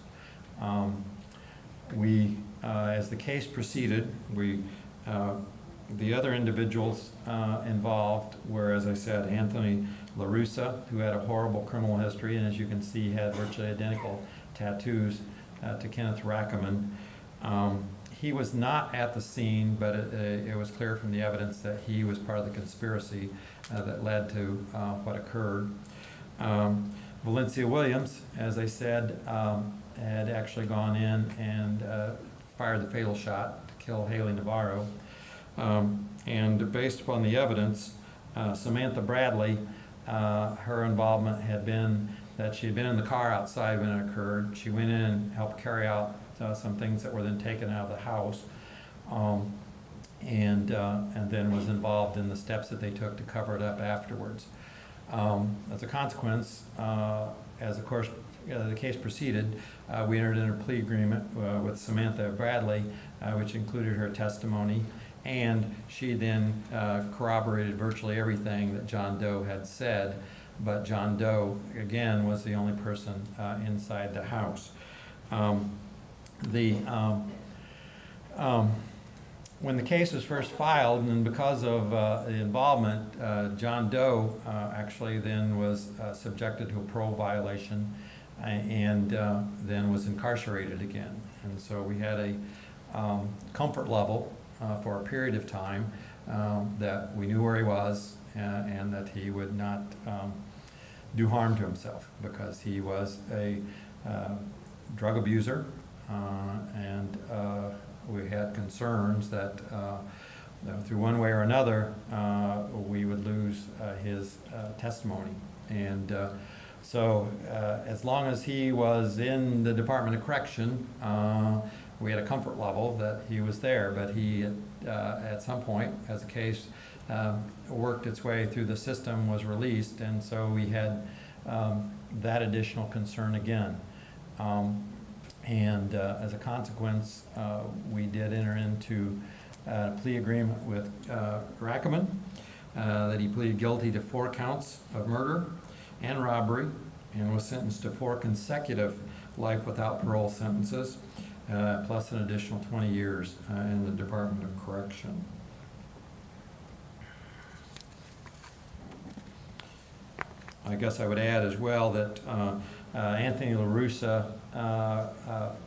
As the case proceeded, the other individuals involved were, as I said, Anthony LaRussa, who had a horrible criminal history, and as you can see, had virtually identical tattoos to Kenneth Rackemann. He was not at the scene, but it was clear from the evidence that he was part of the conspiracy that led to what occurred. Valencia Williams, as I said, had actually gone in and fired the fatal shot to kill Haley Navarro. And based upon the evidence, Samantha Bradley, her involvement had been that she had been in the car outside when it occurred. She went in and helped carry out some things that were then taken out of the house, and then was involved in the steps that they took to cover it up afterwards. As a consequence, as of course the case proceeded, we entered into a plea agreement with Samantha Bradley, which included her testimony, and she then corroborated virtually everything that John Doe had said, but John Doe, again, was the only person inside the house. When the case was first filed, and because of the involvement, John Doe actually then was subjected to a parole violation and then was incarcerated again. And so we had a comfort level for a period of time that we knew where he was and that he would not do harm to himself, because he was a drug abuser, and we had concerns that through one way or another we would lose his testimony. And so as long as he was in the Department of Correction, we had a comfort level that he was there, but he at some point, as the case worked its way through the system, was released, and so we had that additional concern again. And as a consequence, we did enter into a plea agreement with Rackemann that he pleaded guilty to 4 counts of murder and robbery, and was sentenced to 4 consecutive life without parole sentences, plus an additional 20 years in the Department of Correction. I guess I would add as well that Anthony LaRussa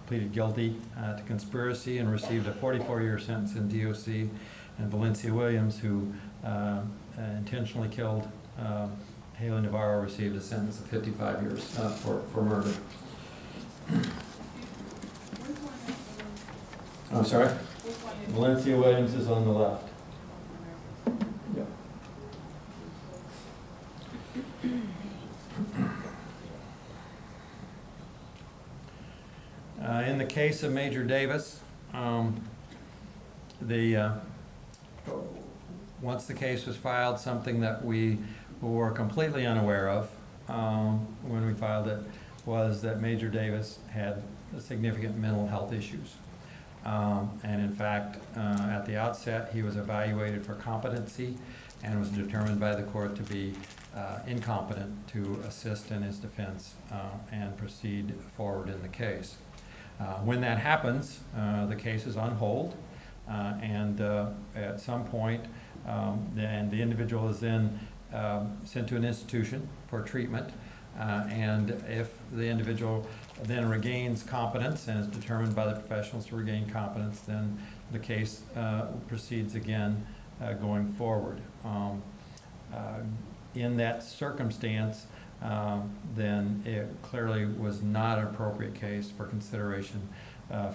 pleaded guilty to conspiracy and received a 44-year sentence in DOC, and Valencia Williams, who intentionally killed Haley Navarro, received a sentence of 55 years for murder. I'm sorry? Valencia Williams is on the left. case of Major Davis, once the case was filed, something that we were completely unaware of when we filed it was that Major Davis had significant mental health issues. And in fact, at the outset, he was evaluated for competency and was determined by the court to be incompetent to assist in his defense and proceed forward in the case. When that happens, the case is on hold, and at some point, then the individual is then sent to an institution for treatment, and if the individual then regains competence and is determined by the professionals to regain competence, then the case proceeds again going forward. In that circumstance, then it clearly was not an appropriate case for consideration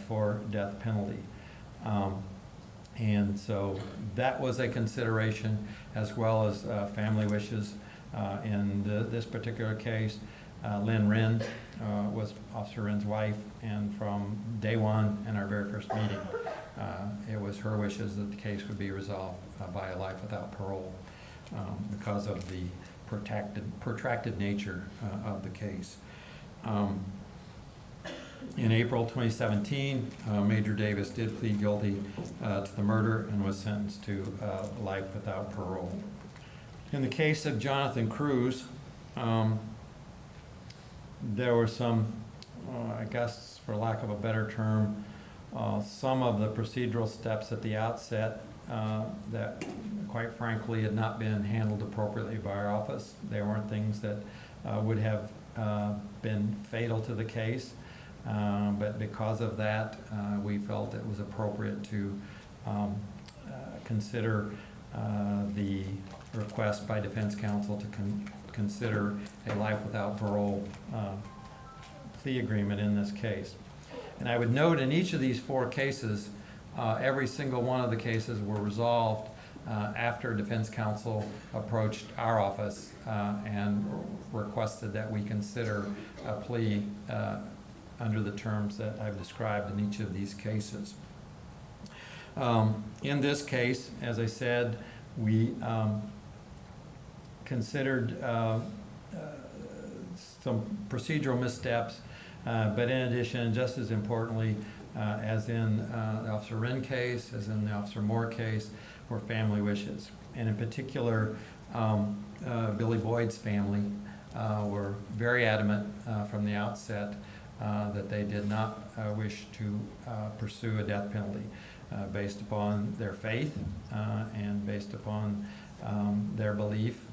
for death penalty. And so that was a consideration, as well as family wishes. In this particular case, Lynn Wren was Officer Wren's wife, and from day one in our very first meeting, it was her wishes that the case would be resolved by a life without parole because of the protracted nature of the case. In April 2017, Major Davis did plead guilty to the murder and was sentenced to life without parole. In the case of Johnathan Cruz, there were some, I guess for lack of a better term, some of the procedural steps at the outset that quite frankly had not been handled appropriately by our office. They weren't things that would have been fatal to the case, but because of that, we felt it was appropriate to consider the request by defense counsel to consider a life without parole plea agreement in this case. And I would note in each of these four cases, every single one of the cases were resolved after defense counsel approached our office and requested that we consider a plea under the terms that I've described in each of these cases. In this case, as I said, we considered some procedural missteps, but in addition, just as importantly, as in the Officer Wren case, as in the Officer Moore case, were family wishes. And in particular, Billy Boyd's family were very adamant from the outset that they did not wish to pursue a death penalty based upon their faith and based upon their belief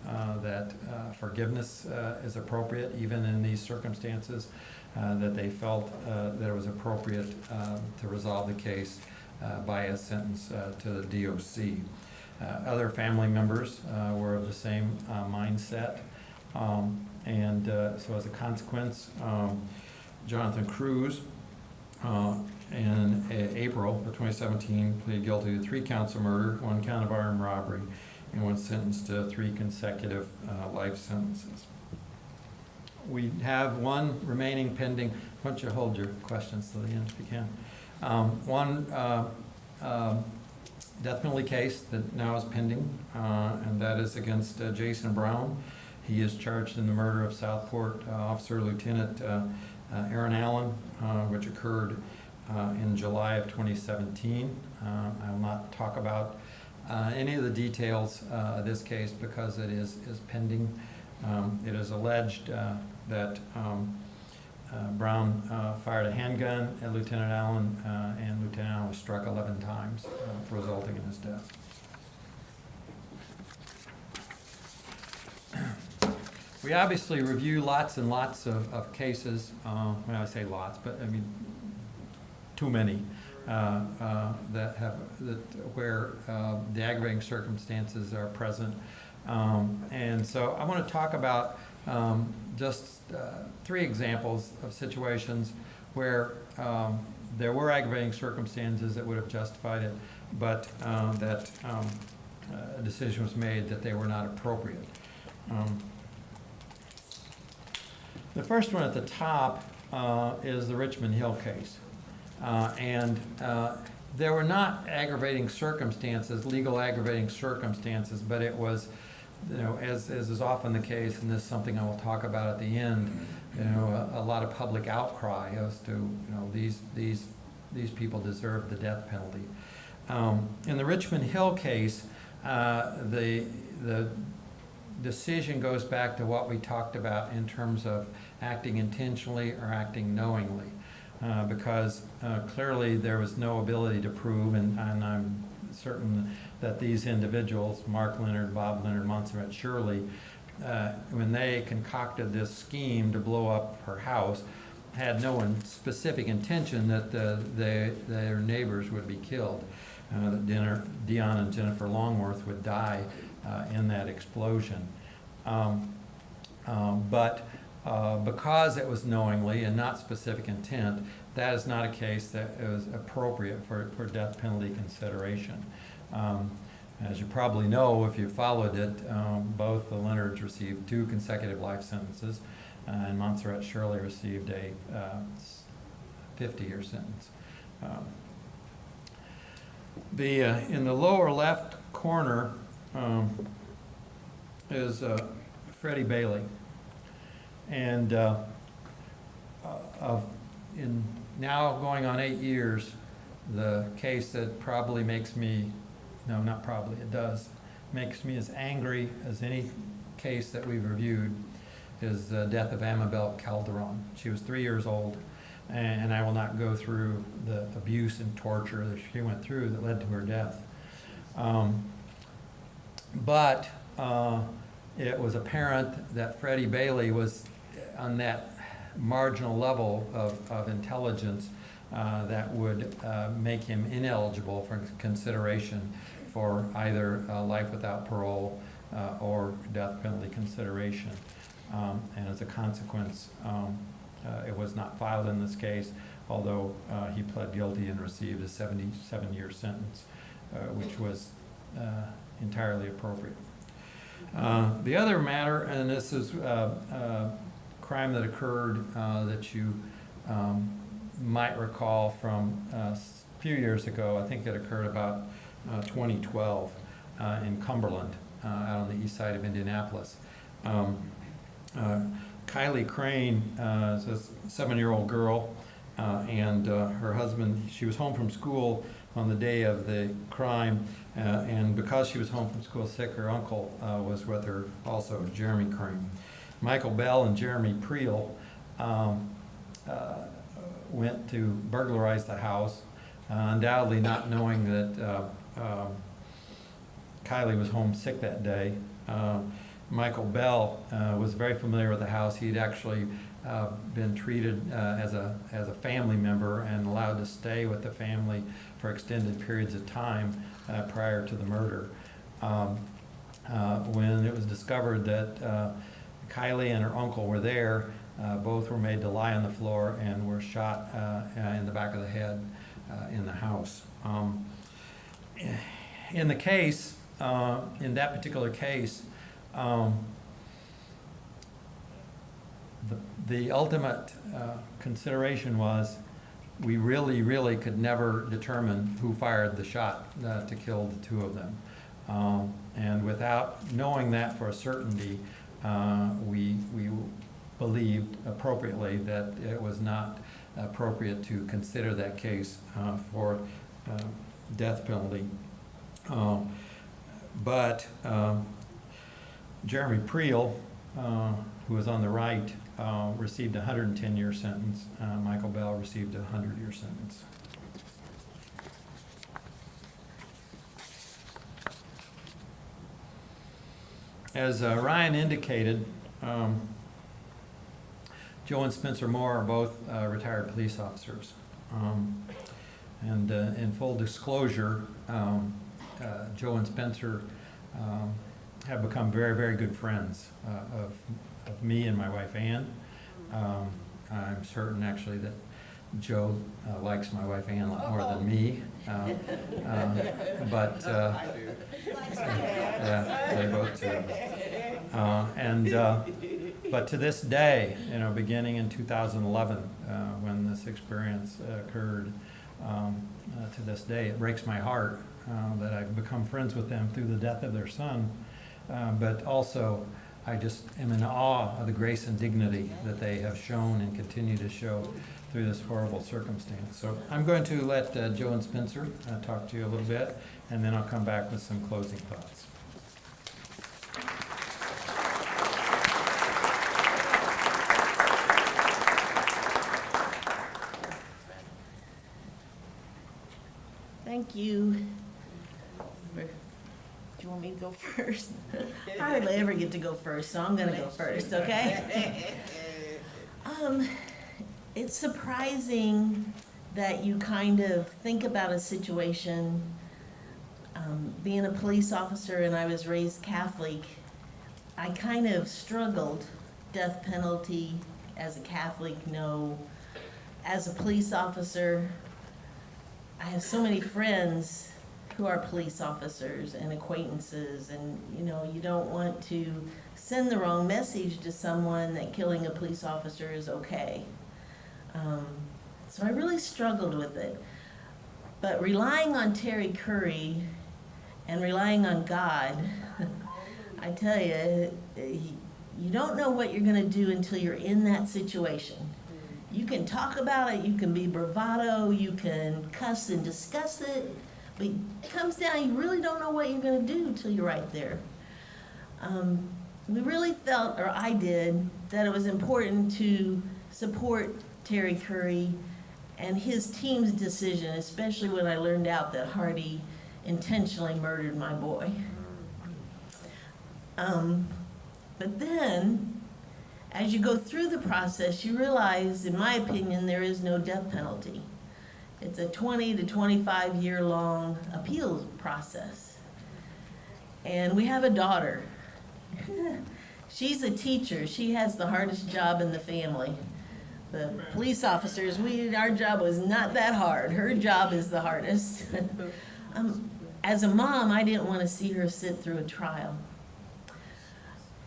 that forgiveness is appropriate even in these circumstances, that they felt that it was appropriate to resolve the case by a sentence to the DOC. Other family members were of the same mindset, and so as a consequence, Johnathan Cruz in April of 2017 pleaded guilty to 3 counts of murder, 1 count of armed robbery, and was sentenced to 3 consecutive life sentences. We have 1 remaining pending. Why don't you hold your questions to the end if you can. One death penalty case that now is pending, and that is against Jason Brown. He is charged in the murder of Southport Officer Lieutenant Aaron Allen, which occurred in July of 2017. I will not talk about any of the details of this case because it is pending. It is alleged that Brown fired a handgun at Lieutenant Allen, and Lieutenant Allen was struck 11 times, resulting in his death. We obviously review lots and lots of cases. When I say lots, but I mean too many where the aggravating circumstances are present. And so I want to talk about just 3 examples of situations where there were aggravating circumstances that would have justified it, but that a decision was made that they were not appropriate. The first one at the top is the Richmond Hill case. There were not aggravating circumstances, legal aggravating circumstances, but it was, as is often the case, and this is something I will talk about at the end, a lot of public outcry as to, these people deserve the death penalty. In the Richmond Hill case, the decision goes back to what we talked about in terms of acting intentionally or acting knowingly. Because clearly there was no ability to prove, and I'm certain that these individuals, Mark Leonard, Bob Leonard, Montserrat Shirley, when they concocted this scheme to blow up her house, had no specific intention that their neighbors would be killed, that Dion and Jennifer Longworth would die in that explosion. Because it was knowingly and not specific intent, that is not a case that was appropriate for death penalty consideration. As you probably know, if you followed it, both the Leonards received 2 consecutive life sentences, and Montserrat Shirley received a 50-year sentence. In the lower left corner is Freddie Bailey. And in now going on 8 years, the case that probably makes me, no, not probably, it does, makes me as angry as any case that we've reviewed is the death of Amabel Calderon. She was 3 years old, and I will not go through the abuse and torture that she went through that led to her death. But it was apparent that Freddie Bailey was on that marginal level of intelligence that would make him ineligible for consideration for either life without parole or death penalty consideration. And as a consequence, it was not filed in this case, although he pled guilty and received a 77-year sentence, which was entirely appropriate. The other matter, and this is a crime that occurred that you might recall from a few years ago. I think it occurred about 2012 in Cumberland, out on the east side of Indianapolis. Kylie Crane is a 7-year-old girl, and her husband, she was home from school on the day of the crime, and because she was home from school sick, her uncle was with her also, Jeremy Crane. Michael Bell and Jeremy Priel went to burglarize the house, undoubtedly not knowing that Kylie was home sick that day. Michael Bell was very familiar with the house. He'd actually been treated as a family member and allowed to stay with the family for extended periods of time prior to the murder. When it was discovered that Kylie and her uncle were there, both were made to lie on the floor and were shot in the back of the head in the house. In the case, in that particular case, the ultimate consideration was we really could never determine who fired the shot to kill the 2 of them. And without knowing that for a certainty, we believed appropriately that it was not appropriate to consider that case for death penalty. But Jeremy Priel, who was on the right, received a 110-year sentence. Michael Bell received a 100-year sentence. As Ryan indicated, Joe and Spencer Moore are both retired police officers. And in full disclosure, Joe and Spencer have become very good friends of me and my wife Ann. I'm certain actually that Joe likes my wife Ann a lot more than me, but yeah, they both do. But to this day, beginning in 2011, when this experience occurred, to this day, it breaks my heart that I've become friends with them through the death of their son. But also, I just am in awe of the grace and dignity that they have shown and continue to show through this horrible circumstance. So I'm going to let Joe and Spencer talk to you a little bit, and then I'll come back with some closing thoughts. Thank you. Do you want me to go first? I hardly ever get to go first, so I'm gonna go first, okay? It's surprising that you kind of think about a situation, being a police officer and I was raised Catholic, I kind of struggled. Death penalty, as a Catholic, no. As a police officer, I have so many friends who are police officers and acquaintances, and you don't want to send the wrong message to someone that killing a police officer is okay. So I really struggled with it. But relying on Terry Curry and relying on God, I tell you, you don't know what you're going to do until you're in that situation. You can talk about it, you can be bravado, you can cuss and discuss it, but it comes down, you really don't know what you're going to do until you're right there. We really felt, or I did, that it was important to support Terry Curry and his team's decision, especially when I learned out that Hardy intentionally murdered my boy. But then, as you go through the process, you realize, in my opinion, there is no death penalty. It's a 20 to 25 year long appeals process. And we have a daughter. She's a teacher. She has the hardest job in the family. The police officers, our job was not that hard. Her job is the hardest. As a mom, I didn't want to see her sit through a trial.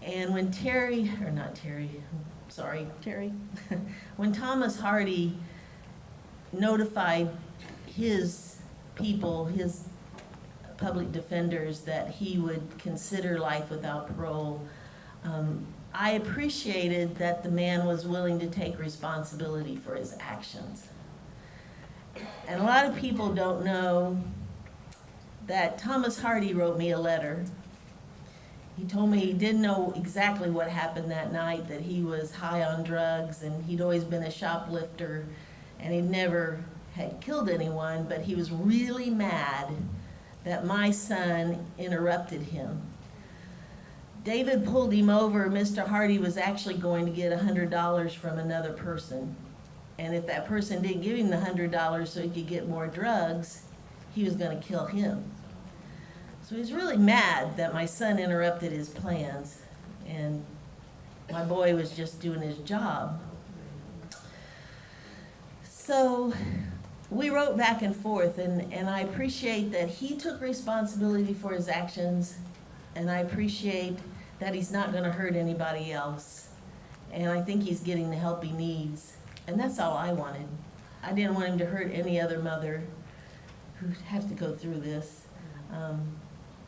And when Terry, when Thomas Hardy notified his people, his public defenders, that he would consider life without parole, I appreciated that the man was willing to take responsibility for his actions. And a lot of people don't know that Thomas Hardy wrote me a letter. He told me he didn't know exactly what happened that night, that he was high on drugs, and he'd always been a shoplifter, and he never had killed anyone, but he was really mad that my son interrupted him. David pulled him over. Mr. Hardy was actually going to get $100 from another person. And if that person didn't give him the $100 so he could get more drugs, he was going to kill him. So he was really mad that my son interrupted his plans, and my boy was just doing his job. So we wrote back and forth, and I appreciate that he took responsibility for his actions, and I appreciate that he's not going to hurt anybody else. And I think he's getting the help he needs. And that's all I wanted. I didn't want him to hurt any other mother who'd have to go through this.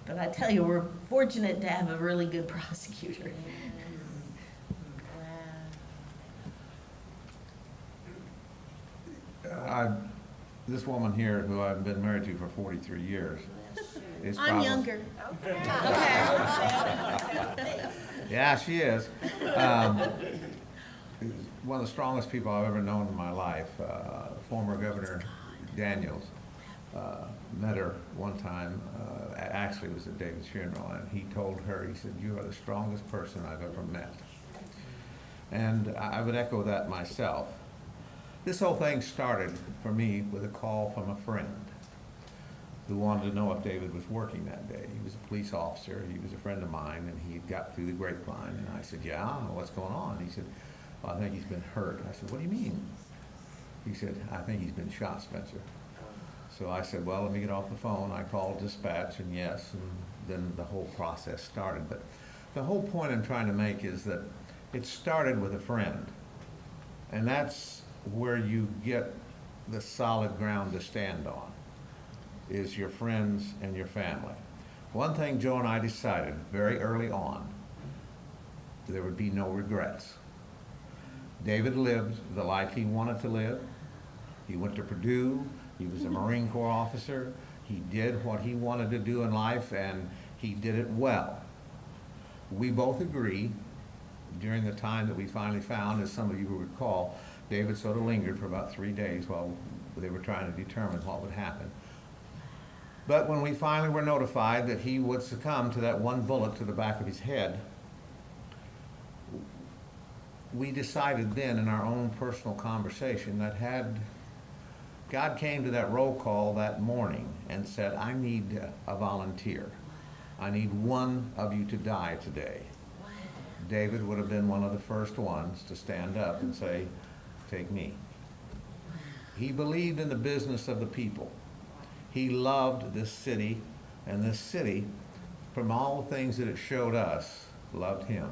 But I tell you, we're fortunate to have a really good prosecutor. This woman here, who I've been married to for 43 years, is I'm probably... younger. Yeah, she is. One of the strongest people I've ever known in my life. Former Governor Daniels met her one time. Actually, it was at David's funeral, and he told her, he said, "You are the strongest person I've ever met." And I would echo that myself. This whole thing started for me with a call from a friend who wanted to know if David was working that day. He was a police officer, he was a friend of mine, and he got through the grapevine. And I said, "Yeah, what's going on?" He said, "Well, I think he's been hurt." I said, "What do you mean?" He said, "I think he's been shot, Spencer." So I said, "Well, let me get off the phone." I called dispatch, and yes, and then the whole process started. But the whole point I'm trying to make is that It started with a friend. And that's where you get the solid ground to stand on, is your friends and your family. One thing Joe and I decided very early on, there would be no regrets. David lived the life he wanted to live. He went to Purdue. He was a Marine Corps officer. He did what he wanted to do in life, and he did it well. We both agree, during the time that we finally found, as some of you will recall, David sort of lingered for about 3 days while they were trying to determine what would happen. But when we finally were notified that he would succumb to that one bullet to the back of his head, we decided then in our own personal conversation that had God came to that roll call that morning and said, I need a volunteer. I need one of you to die today. David would have been one of the first ones to stand up and say, take me. He believed in the business of the people. He loved this city, and this city, from all the things that it showed us, loved him.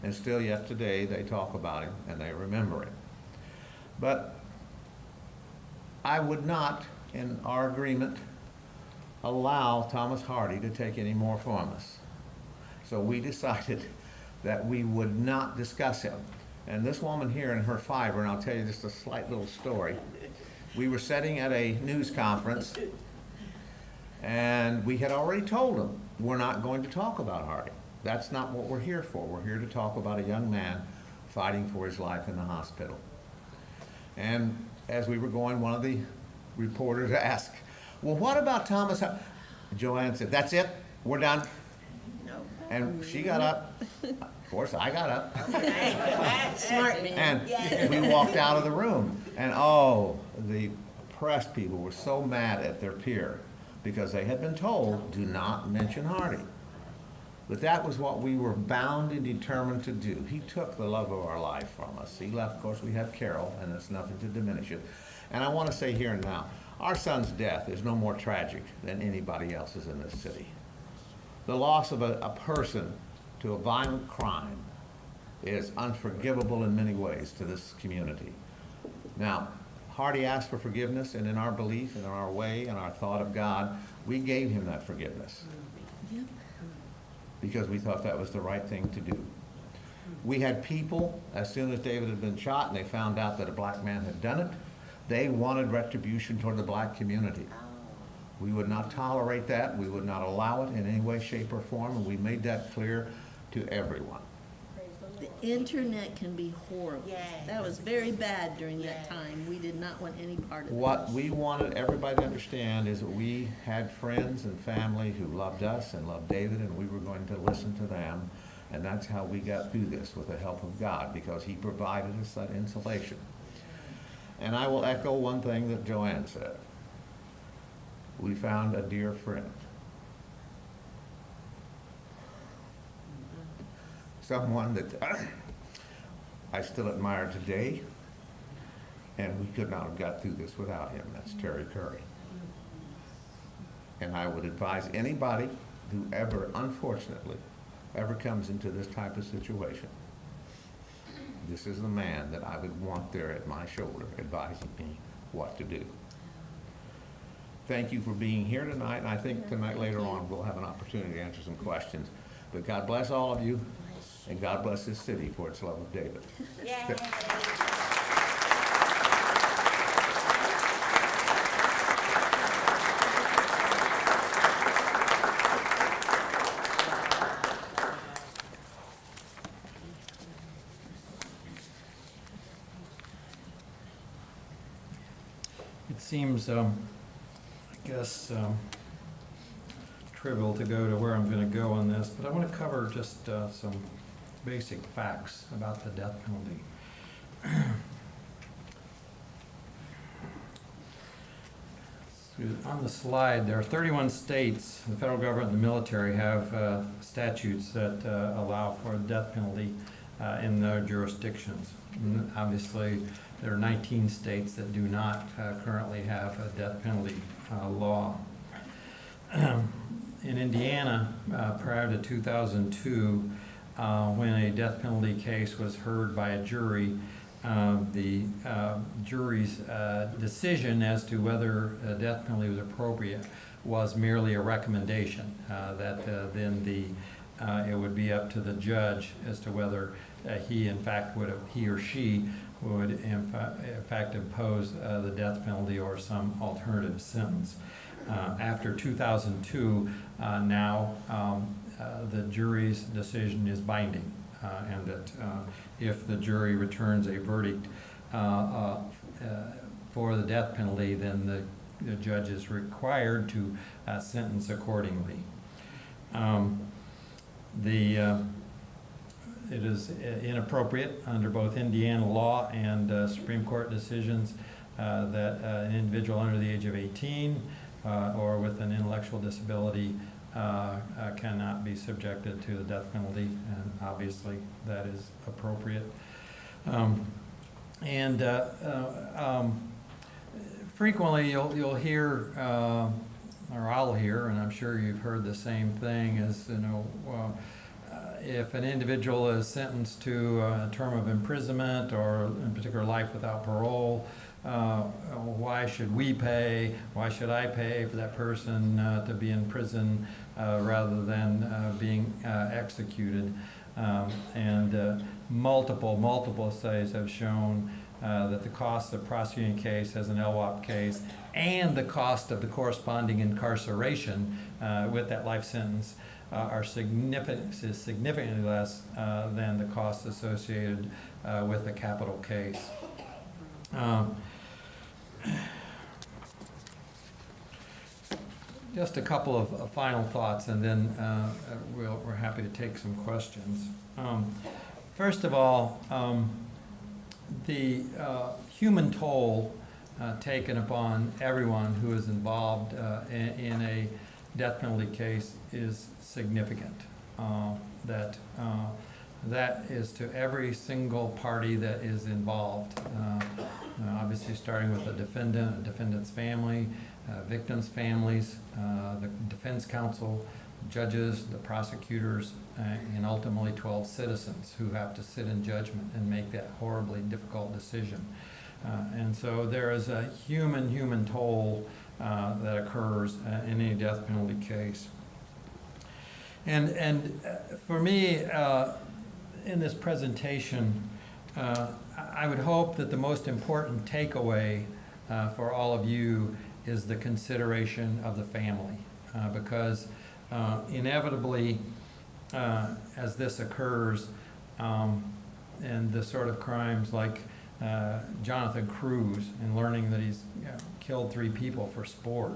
And still yet today, they talk about him and they remember him. But I would not, in our agreement, allow Thomas Hardy to take any more from us. So we decided that we would not discuss him. And this woman here in her fiber, and I'll tell you just a slight little story. We were sitting at a news conference, and we had already told them, we're not going to talk about Hardy. That's not what we're here for. We're here to talk about a young man fighting for his life in the hospital. And as we were going, one of the reporters asked, well, what about Thomas Hardy? Joanne said, that's it, we're done. And she got up. Of course, I got up. Smart man. And we walked out of the room. And oh, the press people were so mad at their peer because they had been told, do not mention Hardy. But that was what we were bound and determined to do. He took the love of our life from us. He left, of course, we have Carol, and it's nothing to diminish it. And I want to say here and now, our son's death is no more tragic than anybody else's in this city. The loss of a person to a violent crime is unforgivable in many ways to this community. Now, Hardy asked for forgiveness, and in our belief, and in our way, and our thought of God, we gave him that forgiveness. Because we thought that was the right thing to do. We had people, as soon as David had been shot and they found out that a black man had done it, they wanted retribution toward the black community. We would not tolerate that. We would not allow it in any way, shape, or form, and we made that clear to everyone. The internet can be horrible. Yeah. That was very bad during that time. We did not want any part of it. What we wanted everybody to understand is that we had friends and family who loved us and loved David, and we were going to listen to them. And that's how we got through this, with the help of God, because he provided us that insulation. And I will echo one thing that Joanne said. We found a dear friend. Someone that I still admire today, and we could not have got through this without him. That's Terry Curry. And I would advise anybody who ever, unfortunately, ever comes into this type of situation, this is the man that I would want there at my shoulder advising me what to do. Thank you for being here tonight, and I think tonight later on we'll have an opportunity to answer some questions. But God bless all of you, and God bless this city for its love of David. Yay. It seems, I guess, trivial to go to where I'm going to go on this, but I want to cover just some basic facts about the death penalty. On the slide, there are 31 states, the federal government and the military have statutes that allow for the death penalty in their jurisdictions. And obviously, there are 19 states that do not currently have a death penalty law. In Indiana, prior to 2002, when a death penalty case was heard by a jury, the jury's decision as to whether a death penalty was appropriate was merely a recommendation, that then it would be up to the judge as to whether he or she would in fact impose the death penalty or some alternative sentence. After 2002, now the jury's decision is binding, and that if the jury returns a verdict for the death penalty, then the judge is required to sentence accordingly. It is inappropriate under both Indiana law and Supreme Court decisions that an individual under the age of 18 or with an intellectual disability cannot be subjected to the death penalty, and obviously that is appropriate. Frequently you'll hear, or I'll hear, and I'm sure you've heard the same thing, is, if an individual is sentenced to a term of imprisonment, or in particular life without parole, why should we pay? Why should I pay for that person to be in prison rather than being executed? Multiple studies have shown that the cost of prosecuting a case as an LWOP case and the cost of the corresponding incarceration with that life sentence is significantly less than the costs associated with a capital case. Just a couple of final thoughts, and then we're happy to take some questions. First of all, the human toll taken upon everyone who is involved in a death penalty case is significant. That is to every single party that is involved. Obviously starting with the defendant, a defendant's family, victims' families, the defense counsel, judges, the prosecutors, and ultimately 12 citizens who have to sit in judgment and make that horribly difficult decision. And so there is a human toll that occurs in any death penalty case. And for me, in this presentation, I would hope that the most important takeaway for all of you is the consideration of the family, because inevitably, as this occurs, and the sort of crimes like Johnathan Cruz, and learning that he's killed 3 people for sport,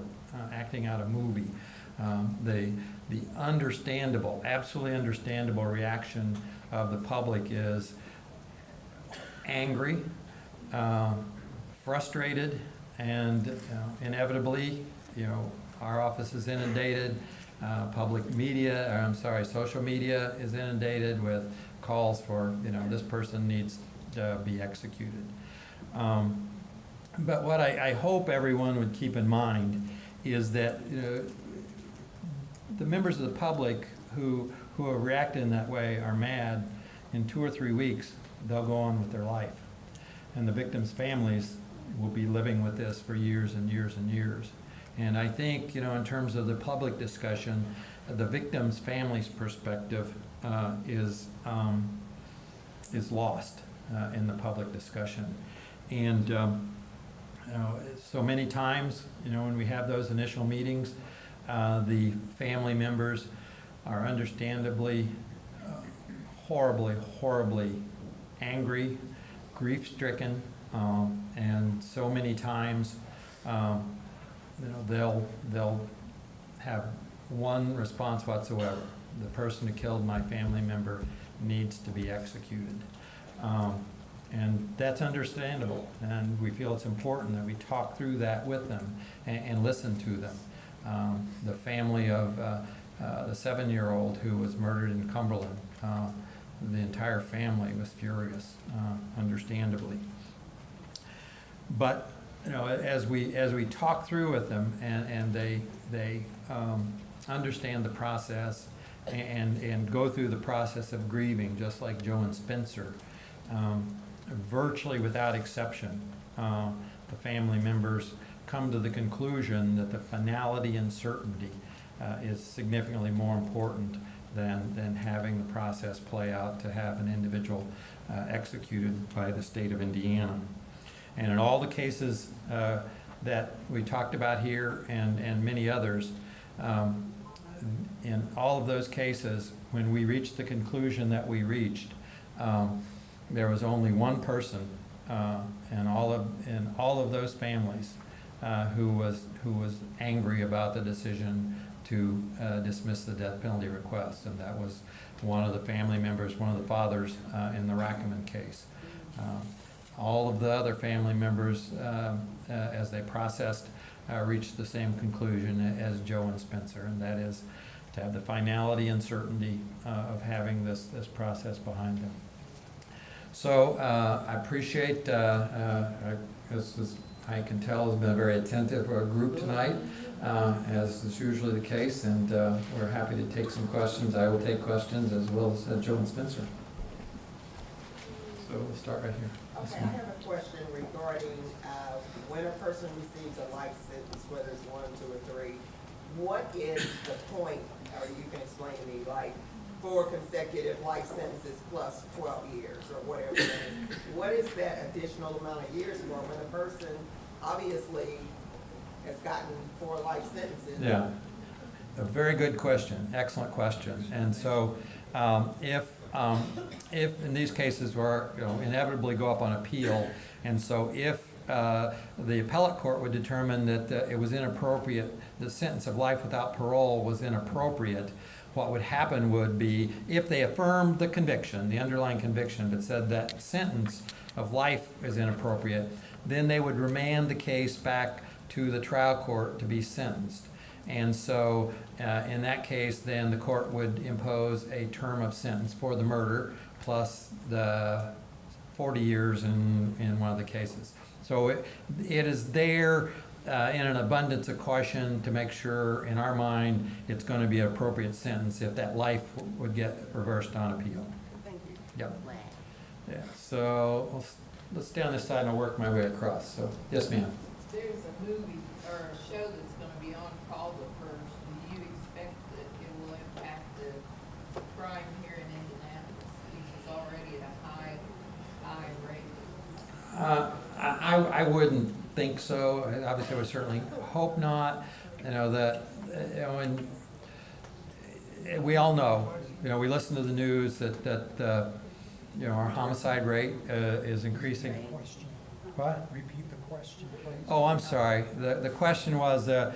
acting out a movie, the understandable, absolutely understandable reaction of the public is angry, frustrated, and inevitably, our office is inundated. Social media is inundated with calls for, this person needs to be executed. But what I hope everyone would keep in mind is that the members of the public who have reacted in that way are mad. In 2 or 3 weeks, they'll go on with their life. And the victims' families will be living with this for years and years and years. And I think, in terms of the public discussion, the victims' families' perspective is lost in the public discussion. And so many times, when we have those initial meetings, the family members are understandably horribly angry, grief-stricken, and so many times they'll have one response whatsoever: the person who killed my family member needs to be executed. And that's understandable, and we feel it's important that we talk through that with them and listen to them. The family of the 7-year-old who was murdered in Cumberland, the entire family was furious, understandably. But as we talk through with them, and they understand the process, and go through the process of grieving, just like Joe and Spencer. Virtually without exception, the family members come to the conclusion that the finality and certainty is significantly more important than having the process play out to have an individual executed by the state of Indiana. And in all the cases that we talked about here and many others, in all of those cases, when we reached the conclusion that we reached, there was only one person in all of those families who was angry about the decision to dismiss the death penalty request, and that was one of the family members, one of the fathers in the Rackemann case. All of the other family members, as they processed, reached the same conclusion as Joe and Spencer, and that is to have the finality and certainty of having this process behind them. So I appreciate, I can tell has been a very attentive group tonight, as is usually the case, and we're happy to take some questions. I will take questions as well as Joe and Spencer. So we'll start right here. Okay, I have a question regarding when a person receives a life sentence, whether it's 1, 2, or 3, what is the point, or you can explain to me, like 4 consecutive life sentences plus 12 years or whatever it is. What is that additional amount of years for when a person obviously has gotten 4 life sentences? Yeah, a very good question, excellent question. And so if in these cases were inevitably go up on appeal, and so if the appellate court would determine that it was inappropriate, the sentence of life without parole was inappropriate, what would happen would be, if they affirmed the conviction, the underlying conviction, but said that sentence of life is inappropriate, then they would remand the case back to the trial court to be sentenced. And so in that case, then the court would impose a term of sentence for the murder plus the 40 years in one of the cases. So it is there in an abundance of caution to make sure, in our mind, it's going to be an appropriate sentence if that life would get reversed on appeal. Thank you. Yep. Yeah. So let's stay on this side and I'll work my way across. So yes, ma'am. There's a movie or a show that's going to be on called The Purge. Do you expect that it will impact the crime here in Indianapolis, which is already at a high rate? I wouldn't think so. Obviously, I would certainly hope not. You know that when we all know, we listen to the news that our homicide rate is increasing. What? Repeat the question, please. Oh, I'm sorry. The question was, the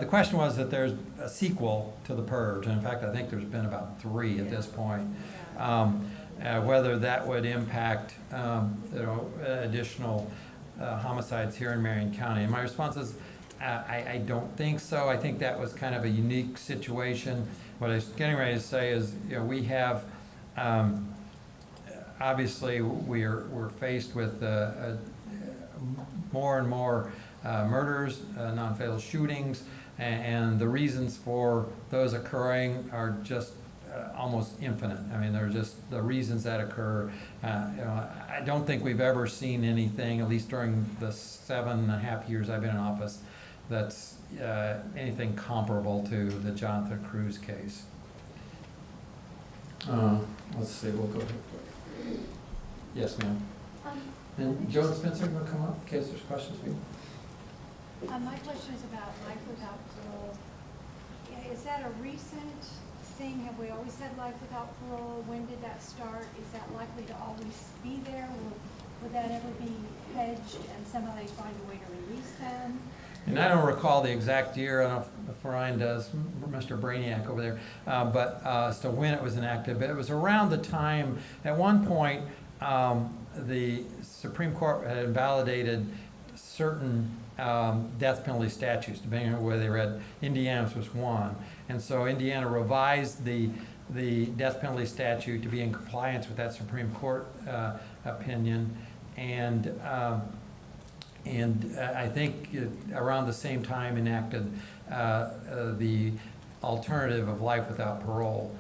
question was that there's a sequel to The Purge, and in fact, I think there's been about 3 at this point. Whether that would impact additional homicides here in Marion County, and my response is, I don't think so. I think that was kind of a unique situation. What I was getting ready to say is, we have. Obviously, we're faced with more and more murders, non-fatal shootings, and the reasons for those occurring are just almost infinite. I mean, they're just the reasons that occur. I don't think we've ever seen anything, at least during the 7.5 years I've been in office, that's anything comparable to the Johnathan Cruz case. Let's see, we'll go here. Yes, ma'am. And Joe and Spencer, you want to come up in case there's questions for you? My question is about life without parole. Is that a recent thing? Have we always had life without parole? When did that start? Is that likely to always be there? Would that ever be hedged and somehow they find a way to release them? And I don't recall the exact year, I don't know if Ryan does, Mr. Brainiac over there, but as to when it was enacted. But it was around the time, at one point, the Supreme Court had invalidated certain death penalty statutes, depending on where they read. Indiana's was one. And so Indiana revised the death penalty statute to be in compliance with that Supreme Court opinion. And I think around the same time enacted the alternative of life without parole.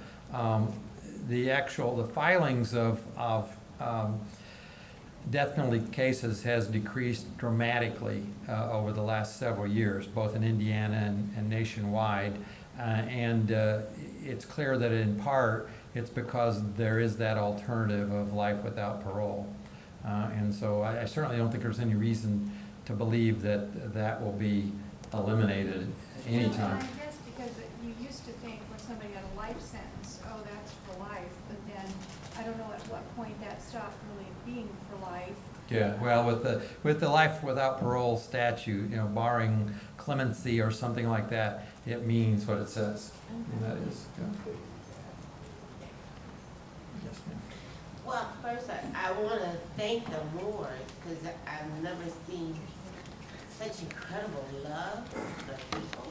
The filings of death penalty cases has decreased dramatically over the last several years, both in Indiana and nationwide. And it's clear that in part it's because there is that alternative of life without parole. And so I certainly don't think there's any reason to believe that that will be eliminated anytime. I guess because you used to think when somebody got a life sentence, oh, that's for life, but then I don't know at what point that stopped really being for life. Yeah, well, with the life without parole statute, barring clemency or something like that, it means what it says. And that is, yeah. Yes, ma'am. Well, first, I want to thank the Lord, because I've never seen such incredible love for people,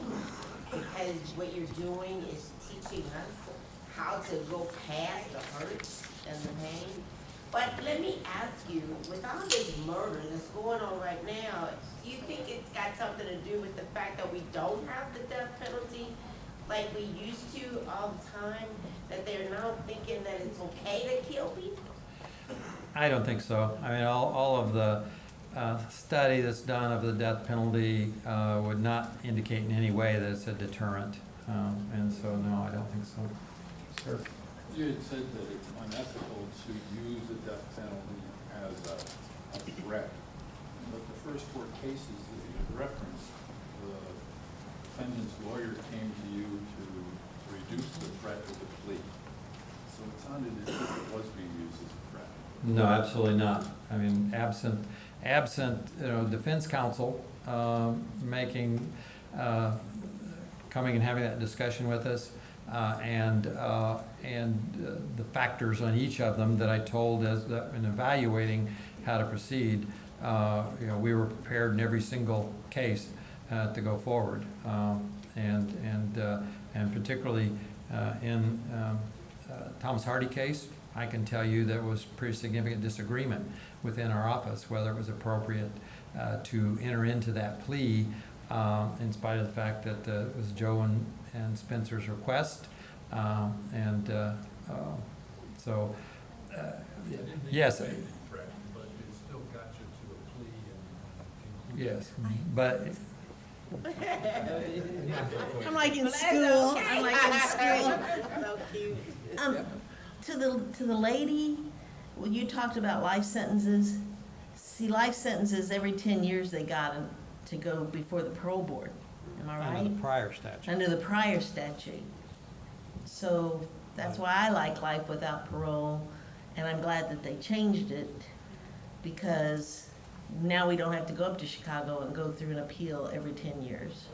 because what you're doing is teaching us how to go past the hurt and the pain. But let me ask you, with all this murder that's going on right now, do you think it's got something to do with the fact that we don't have the death penalty like we used to all the time, that they're now thinking that it's okay to kill people? I don't think so. I mean, all of the study that's done of the death penalty would not indicate in any way that it's a deterrent. And so, no, I don't think so. Sir? You had said that it's unethical to use the death penalty as a threat. But the first 4 cases that you had referenced, the defendant's lawyer came to you to reduce the threat of the plea. So it sounded as if it was being used as a threat. No, absolutely not. I mean, absent defense counsel coming and having that discussion with us, and the factors on each of them that I told in evaluating how to proceed. We were prepared in every single case to go forward, and particularly in Thomas Hardy case, I can tell you there was pretty significant disagreement within our office whether it was appropriate to enter into that plea, in spite of the fact that it was Joe and Spencer's request, so yes. Yes, but I'm like in school. I'm like in school. So cute. To the lady, well, you talked about life sentences. See, life sentences every 10 years they got to go before the parole board. Am I right? under the prior statute. Under the prior statute. So that's why I like life without parole, and I'm glad that they changed it, because now we don't have to go up to Chicago and go through an appeal every 10 years.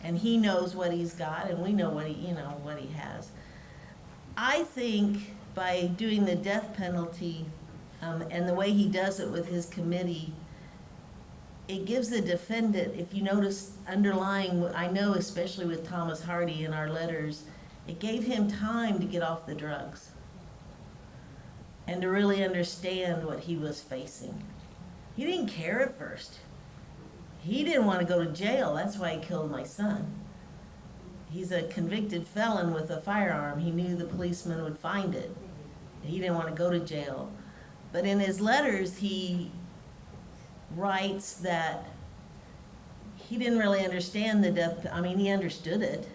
And he knows what he's got, and we know what he has. I think by doing the death penalty, and the way he does it with his committee, it gives the defendant, if you notice underlying, I know especially with Thomas Hardy in our letters, it gave him time to get off the drugs and to really understand what he was facing. He didn't care at first. He didn't want to go to jail. That's why he killed my son. He's a convicted felon with a firearm. He knew the policeman would find it. He didn't want to go to jail. But in his letters, he writes that he didn't really understand the death. I mean, he understood it.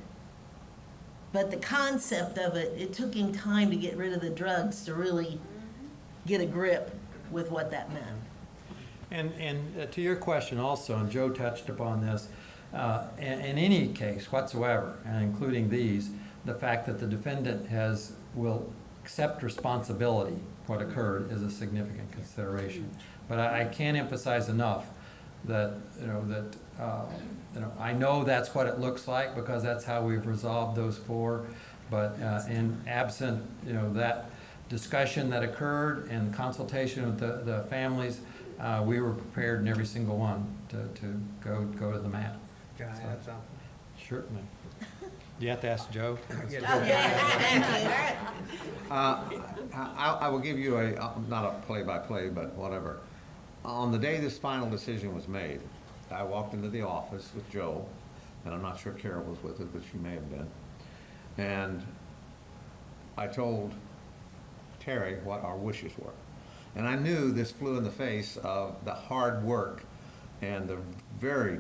But the concept of it, it took him time to get rid of the drugs to really get a grip with what that meant. And to your question also, and Joe touched upon this, in any case whatsoever, and including these, the fact that the defendant will accept responsibility for what occurred is a significant consideration. But I can't emphasize enough that I know that's what it looks like, because that's how we've resolved those 4. But in absent that discussion that occurred and consultation with the families, we were prepared in every single one to go to the mat. Can I add something? Certainly. You have to ask Joe. I will give you not a play-by-play, but whatever. On the day this final decision was made, I walked into the office with Joe, and I'm not sure Carol was with us, but she may have been. And I told Terry what our wishes were. And I knew this flew in the face of the hard work and the very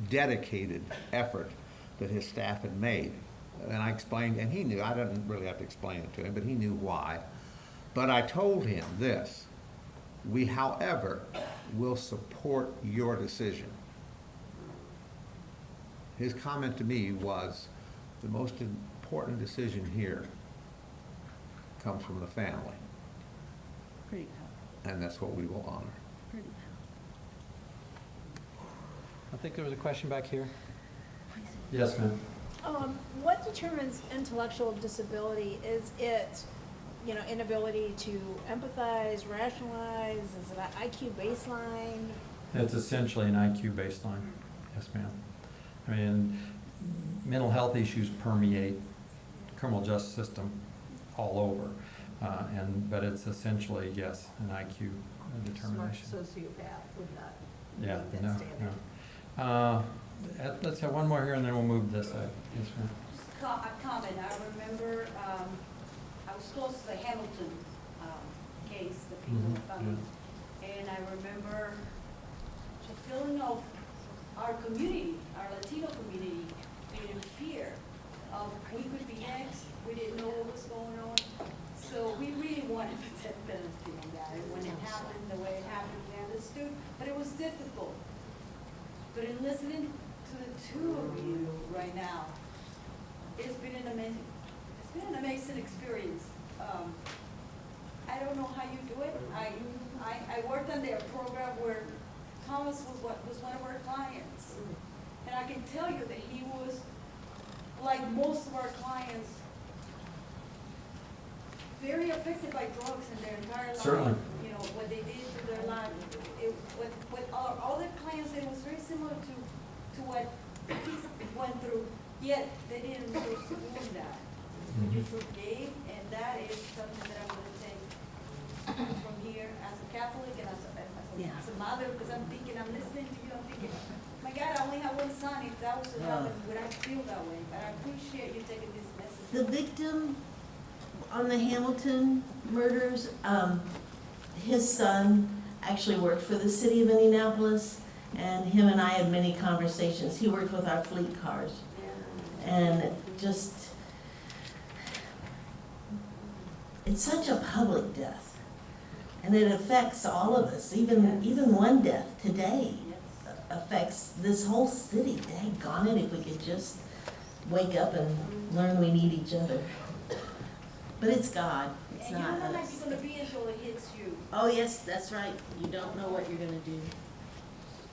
dedicated effort that his staff had made. And I explained, and he knew, I didn't really have to explain it to him, but he knew why. But I told him this: we, however, will support your decision. His comment to me was, the most important decision here comes from the family, Pretty powerful, and that's what we will honor. pretty I think there was a question back here. Yes, ma'am. What determines intellectual disability? Is it, inability to empathize, rationalize? Is it an IQ baseline? It's essentially an IQ baseline. Yes, ma'am. I mean, mental health issues permeate criminal justice system all over. But it's essentially, yes, an IQ determination. Smart sociopath would not Yeah, meet that no, standard. no. Let's have one more here and then we'll move this side. Yes, ma'am. Just a comment, I remember, I was close to the Hamilton, case, the people Mhm, found. And I remember the feeling of our community, our Latino community, being in fear of we could be next, we didn't know what was going on. So we really wanted the death penalty on that. And when it happened, the way it happened, we understood, but it was difficult. But in listening to the two of you right now, it's been an amazing experience. I don't know how you do it. I worked on their program where Thomas was one of our clients. And I can tell you that he was, like most of our clients, very affected by drugs in their entire life. Certainly. What they did to their life. What all their clients did was very similar to what he went through, yet they didn't lose that. You forgave, and that is something that I'm gonna take from here as a Catholic and as a mother, because I'm listening to you, I'm thinking, my God, I only have one son. If that was to happen, would I feel that way? But I appreciate you taking this message. The victim on the Hamilton murders, his son actually worked for the city of Indianapolis, and him and I had many conversations. He worked with our fleet cars, and just, it's such a public death, and it affects all of us. Even one death today affects this whole city. Daggone it, if we could just wake up and learn we need each other. But it's God, it's And you not don't know how us. you're gonna be until it hits you. Oh, yes, that's right. You don't know what you're gonna do.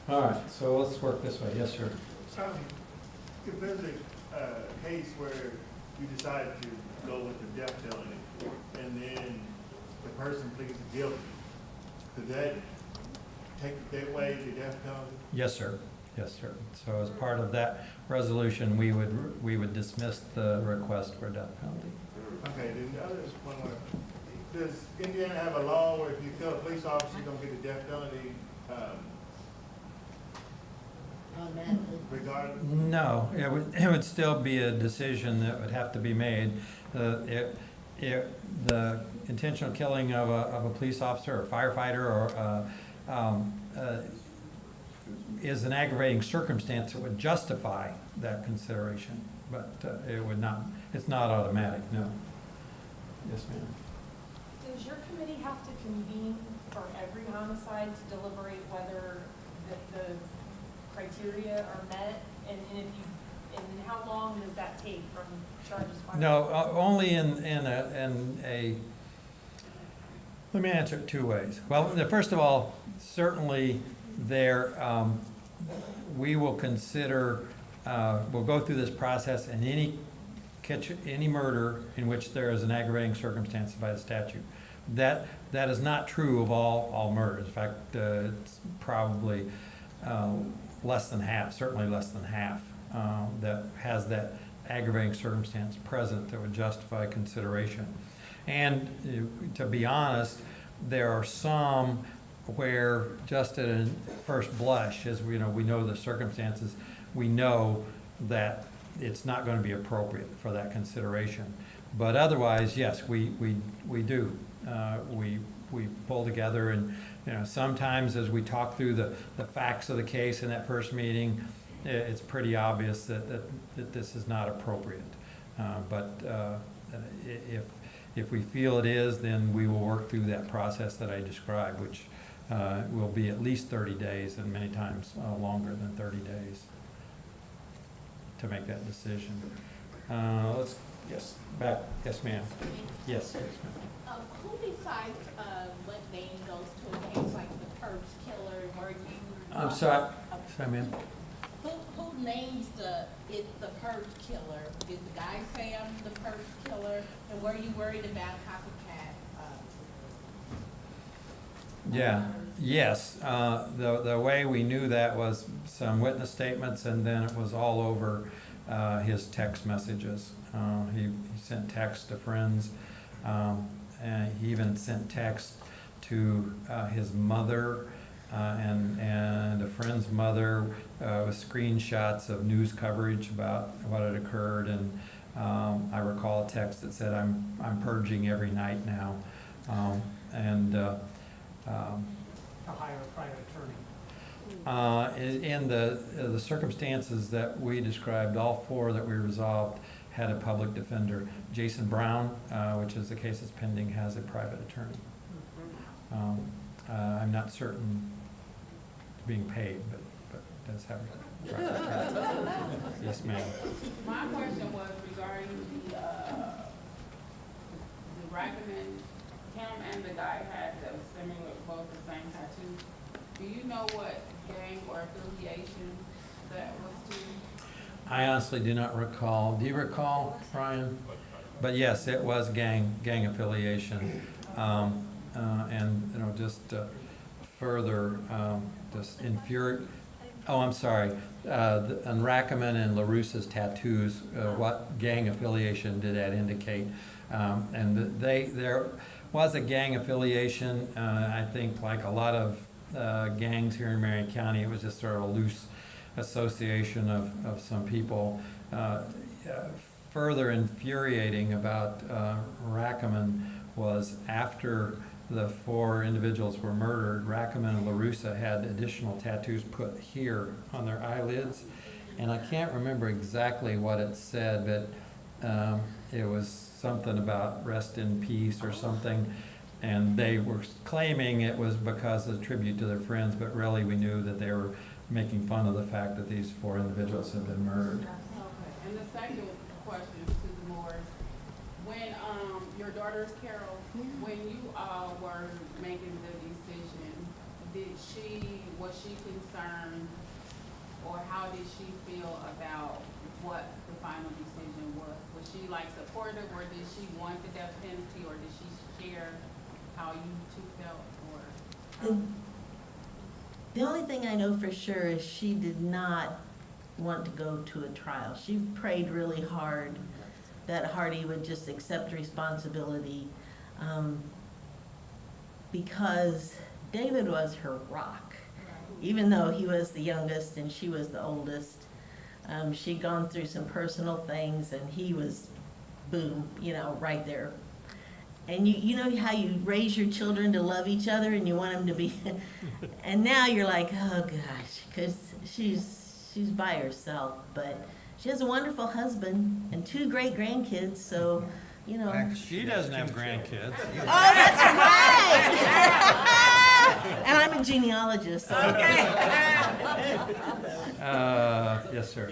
All right, so let's work this way. Yes, sir. If there's a case where you decide to go with the death penalty, and then the person pleads guilty, could that take away the death penalty? Yes, sir. Yes, sir. So as part of that resolution, we would dismiss the request for death penalty. Okay, then the other is one more. Does Indiana have a law where if you kill a police officer, you're gonna get the death penalty, regardless? No, it would still be a decision that would have to be made. The intentional killing of a police officer or firefighter or is an aggravating circumstance that would justify that consideration, but it would not. It's not automatic. No. Yes, ma'am. Does your committee have to convene for every homicide to deliberate whether the criteria are met? And how long does that take from charges filed? No, only in a. Let me answer it two ways. Well, first of all, certainly we will consider. We'll go through this process, and any murder in which there is an aggravating circumstance by the statute. That is not true of all murders. In fact, it's probably less than half, certainly less than half, that has that aggravating circumstance present that would justify consideration. And to be honest, there are some where just at a first blush, as we know the circumstances, we know that it's not going to be appropriate for that consideration. But otherwise, yes, we do. We pull together, and sometimes as we talk through the facts of the case in that first meeting, it's pretty obvious that this is not appropriate. But if we feel it is, then we will work through that process that I described, which will be at least 30 days and many times longer than 30 days to make that decision. Yes, ma'am. Yes, ma'am. Who decides what name goes to a case like the Purge Killer, where you? I'm sorry, ma'am. Who names the Purge Killer? Did the guy say I'm the Purge Killer, and were you worried about copycat? Yes. The way we knew that was some witness statements, and then it was all over his text messages. He sent texts to friends, and he even sent text to his mother and a friend's mother with screenshots of news coverage about what had occurred. And I recall a text that said, "I'm purging every night now," To hire a private attorney. In the circumstances that we described, all four that we resolved had a public defender. Jason Brown, which is the case that's pending, has a private attorney. I'm not certain being paid, but does have a private attorney. Yes, ma'am. My question was regarding the Rackemann. Him and the guy had the similar, both the same tattoo. Do you know what gang or affiliation that was to? I honestly do not recall. Do you recall, Brian? But yes, it was gang affiliation, and just further just infuriate. Oh, I'm sorry. On Rackemann and LaRussa's tattoos, what gang affiliation did that indicate? And there was a gang affiliation. I think, like a lot of gangs here in Marion County, it was just sort of a loose association of some people. Further infuriating about Rackemann was after the four individuals were murdered, Rackemann and LaRussa had additional tattoos put here on their eyelids. And I can't remember exactly what it said, but it was something about rest in peace or something. And they were claiming it was because of tribute to their friends, but really we knew that they were making fun of the fact that these four individuals had been murdered. Okay, and the second question is to the Moors. When your daughter's Carol, when you were making the decision, was she concerned, or how did she feel about what the final decision was? Was she supportive, or did she want the death penalty, or did she share how you two felt, or? The only thing I know for sure is she did not want to go to a trial. She prayed really hard that Hardy would just accept responsibility, because David was her rock. Even though he was the youngest and she was the oldest, she'd gone through some personal things, and he was, boom, right there. And you know how you raise your children to love each other, and you want them to be, and now you're like, oh gosh, because she's by herself, but she has a wonderful husband and 2 great grandkids, so, She doesn't have grandkids. Oh, that's right! And I'm a genealogist, so. Yes, sir.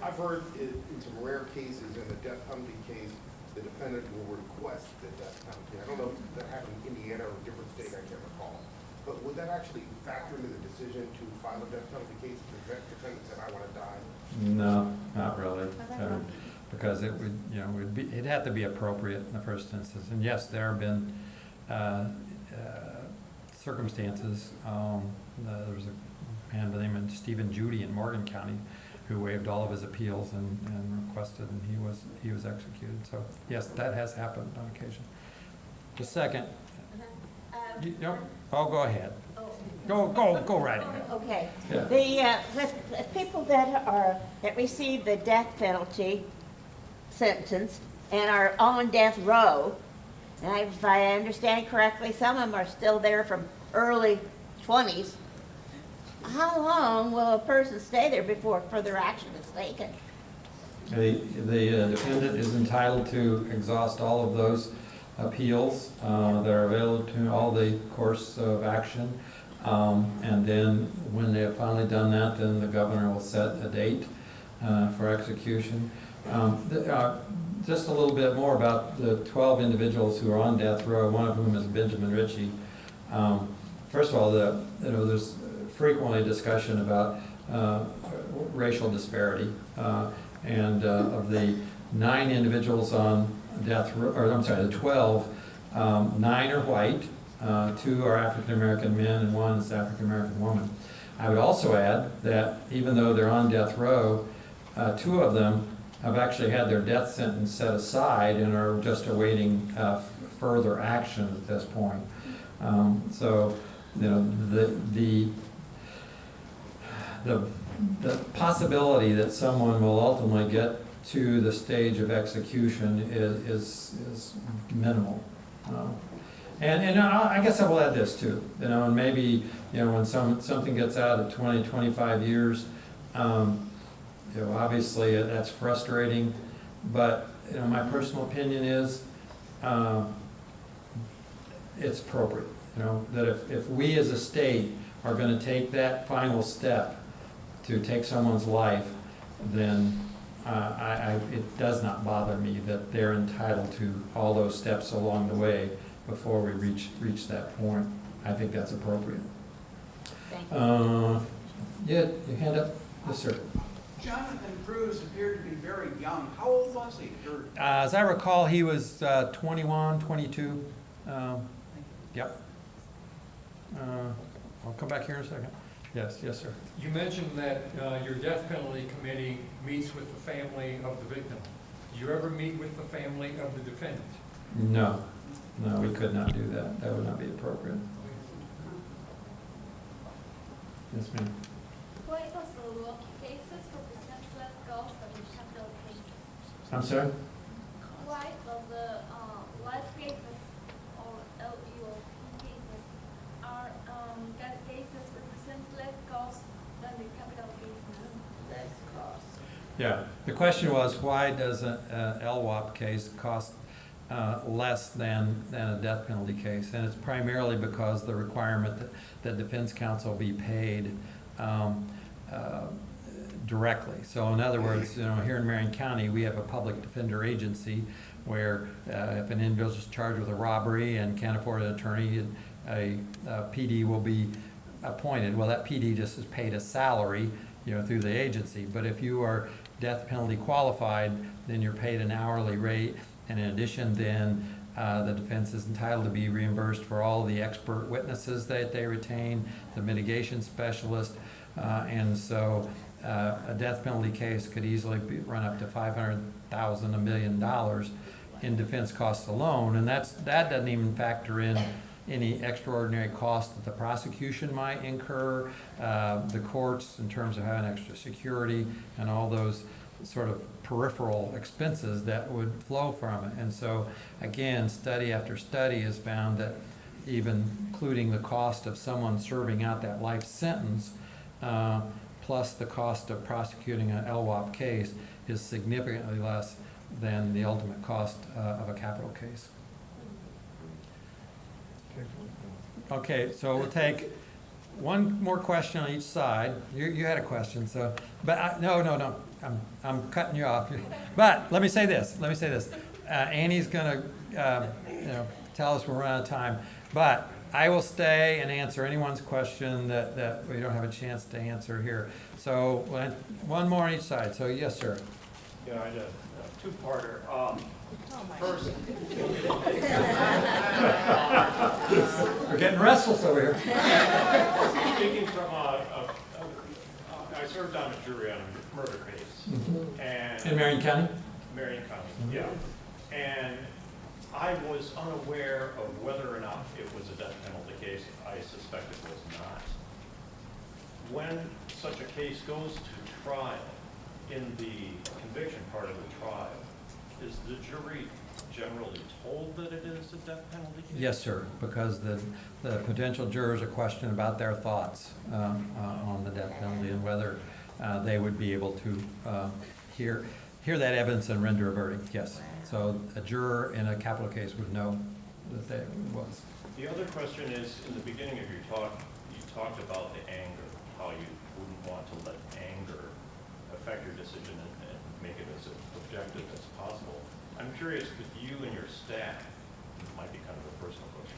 I've heard in some rare cases, in the death penalty case, the defendant will request the death penalty. I don't know if that happened in Indiana or a different state, I can't recall. But would that actually factor into the decision to file a death penalty case if the defendant said, "I want to die"? No, not really. Because it would, it'd have to be appropriate in the first instance. And yes, there have been circumstances. There was a man by the name of Stephen Judy in Morgan County who waived all of his appeals and requested, and he was executed. So yes, that has happened on occasion. Just a second. Yep. Oh, go ahead. Go right ahead. Okay. Yeah. The people that receive the death penalty sentence and are on death row, and if I understand correctly, some of them are still there from early 20s. How long will a person stay there before further action is taken? The defendant is entitled to exhaust all of those appeals that are available to all the course of action. And then when they have finally done that, then the governor will set a date for execution. Just a little bit more about the 12 individuals who are on death row, one of whom is Benjamin Ritchie. First of all, there's frequently discussion about racial disparity. And of the 9 individuals on death row, or I'm sorry, the 12, 9 are white, 2 are African American men, and 1 is African American woman. I would also add that even though they're on death row, 2 of them have actually had their death sentence set aside and are just awaiting further action at this point. So, you know, the possibility that someone will ultimately get to the stage of execution is minimal. And I guess I will add this too, you know, and maybe, you know, when something gets out at 20, 25 years, you know, obviously that's frustrating, but, you know, my personal opinion is it's appropriate, you know, that if we as a state are going to take that final step to take someone's life, then it does not bother me that they're entitled to all those steps along the way before we reach that point. I think that's appropriate. Thank you. Yeah, your hand up? Yes, sir. Johnathan Cruz appeared to be very young. How old was he? As I recall, he was 21, 22. Yep. I'll come back here in a second. Yes, sir. You mentioned that your death penalty committee meets with the family of the victim. Do you ever meet with the family of the defendant? No, we could not do that. That would not be appropriate. Yes, ma'am. Why does the law cases represent less cost than the capital cases? I'm sorry? Why does the life cases or LEO cases are cases represent less cost than the capital cases? Less cost. Yeah. The question was, why does an LWOP case cost less than a death penalty case? And it's primarily because the requirement that defense counsel be paid directly. So in other words, you know, here in Marion County, we have a public defender agency where if an individual is charged with a robbery and can't afford an attorney, a PD will be appointed. Well, that PD just is paid a salary, you know, through the agency. But if you are death penalty qualified, then you're paid an hourly rate. And in addition, then the defense is entitled to be reimbursed for all the expert witnesses that they retain, the mitigation specialist, and so a death penalty case could easily run up to $500,000, $1 million in defense costs alone, and that doesn't even factor in any extraordinary cost that the prosecution might incur, the courts in terms of having extra security, and all those sort of peripheral expenses that would flow from it. And so, again, study after study has found that even including the cost of someone serving out that life sentence, plus the cost of prosecuting an LWOP case, is significantly less than the ultimate cost of a capital case. Okay, so we'll take one more question on each side. You had a question, so, but no. I'm cutting you off. But let me say this. Annie's going to, tell us we're running out of time. But I will stay and answer anyone's question that we don't have a chance to answer here. So one more on each side. So yes, sir. Yeah, I did. Two-parter. First. We're getting restless over here. Speaking from I served on a jury on a murder case. Mm-hmm. And in Marion County? Marion County, yeah. And I was unaware of whether or not it was a death penalty case. I suspect it was not. When such a case goes to trial, in the conviction part of the trial, is the jury generally told that it is a death penalty case? Yes, sir, because the potential jurors are questioned about their thoughts on the death penalty and whether they would be able to hear that evidence and render a verdict, yes. So a juror in a capital case would know that that was. The other question is, in the beginning of your talk, you talked about the anger, how you wouldn't want to let anger affect your decision and make it as objective as possible. I'm curious with you and your staff, it might be kind of a personal question,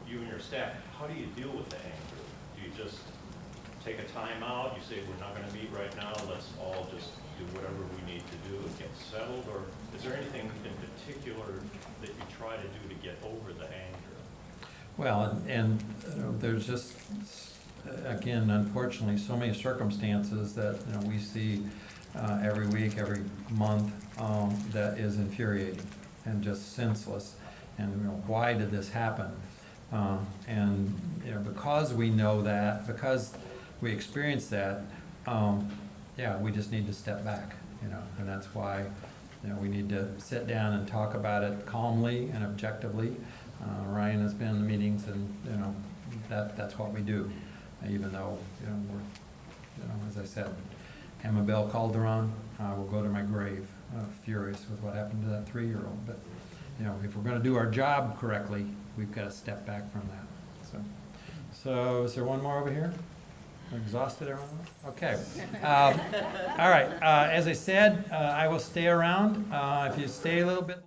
you and your staff, how do you deal with the anger? Do you just take a time out, you say we're not going to meet right now, let's all just do whatever we need to do and get settled, or is there anything in particular that you try to do to get over the anger? Well, and there's just, again, unfortunately, so many circumstances that we see every week, every month that is infuriating and just senseless. And why did this happen? And because we know that, because we experience that, yeah, we just need to step back, and that's why we need to sit down and talk about it calmly and objectively. Ryan has been in the meetings, and that's what we do. Even though we're, as I said, Amabel Calderon will go to my grave furious with what happened to that 3-year-old. But if we're going to do our job correctly, we've got to step back from that. So is there one more over here? Exhausted, everyone? Okay. All right. As I said, I will stay around. If you stay a little bit.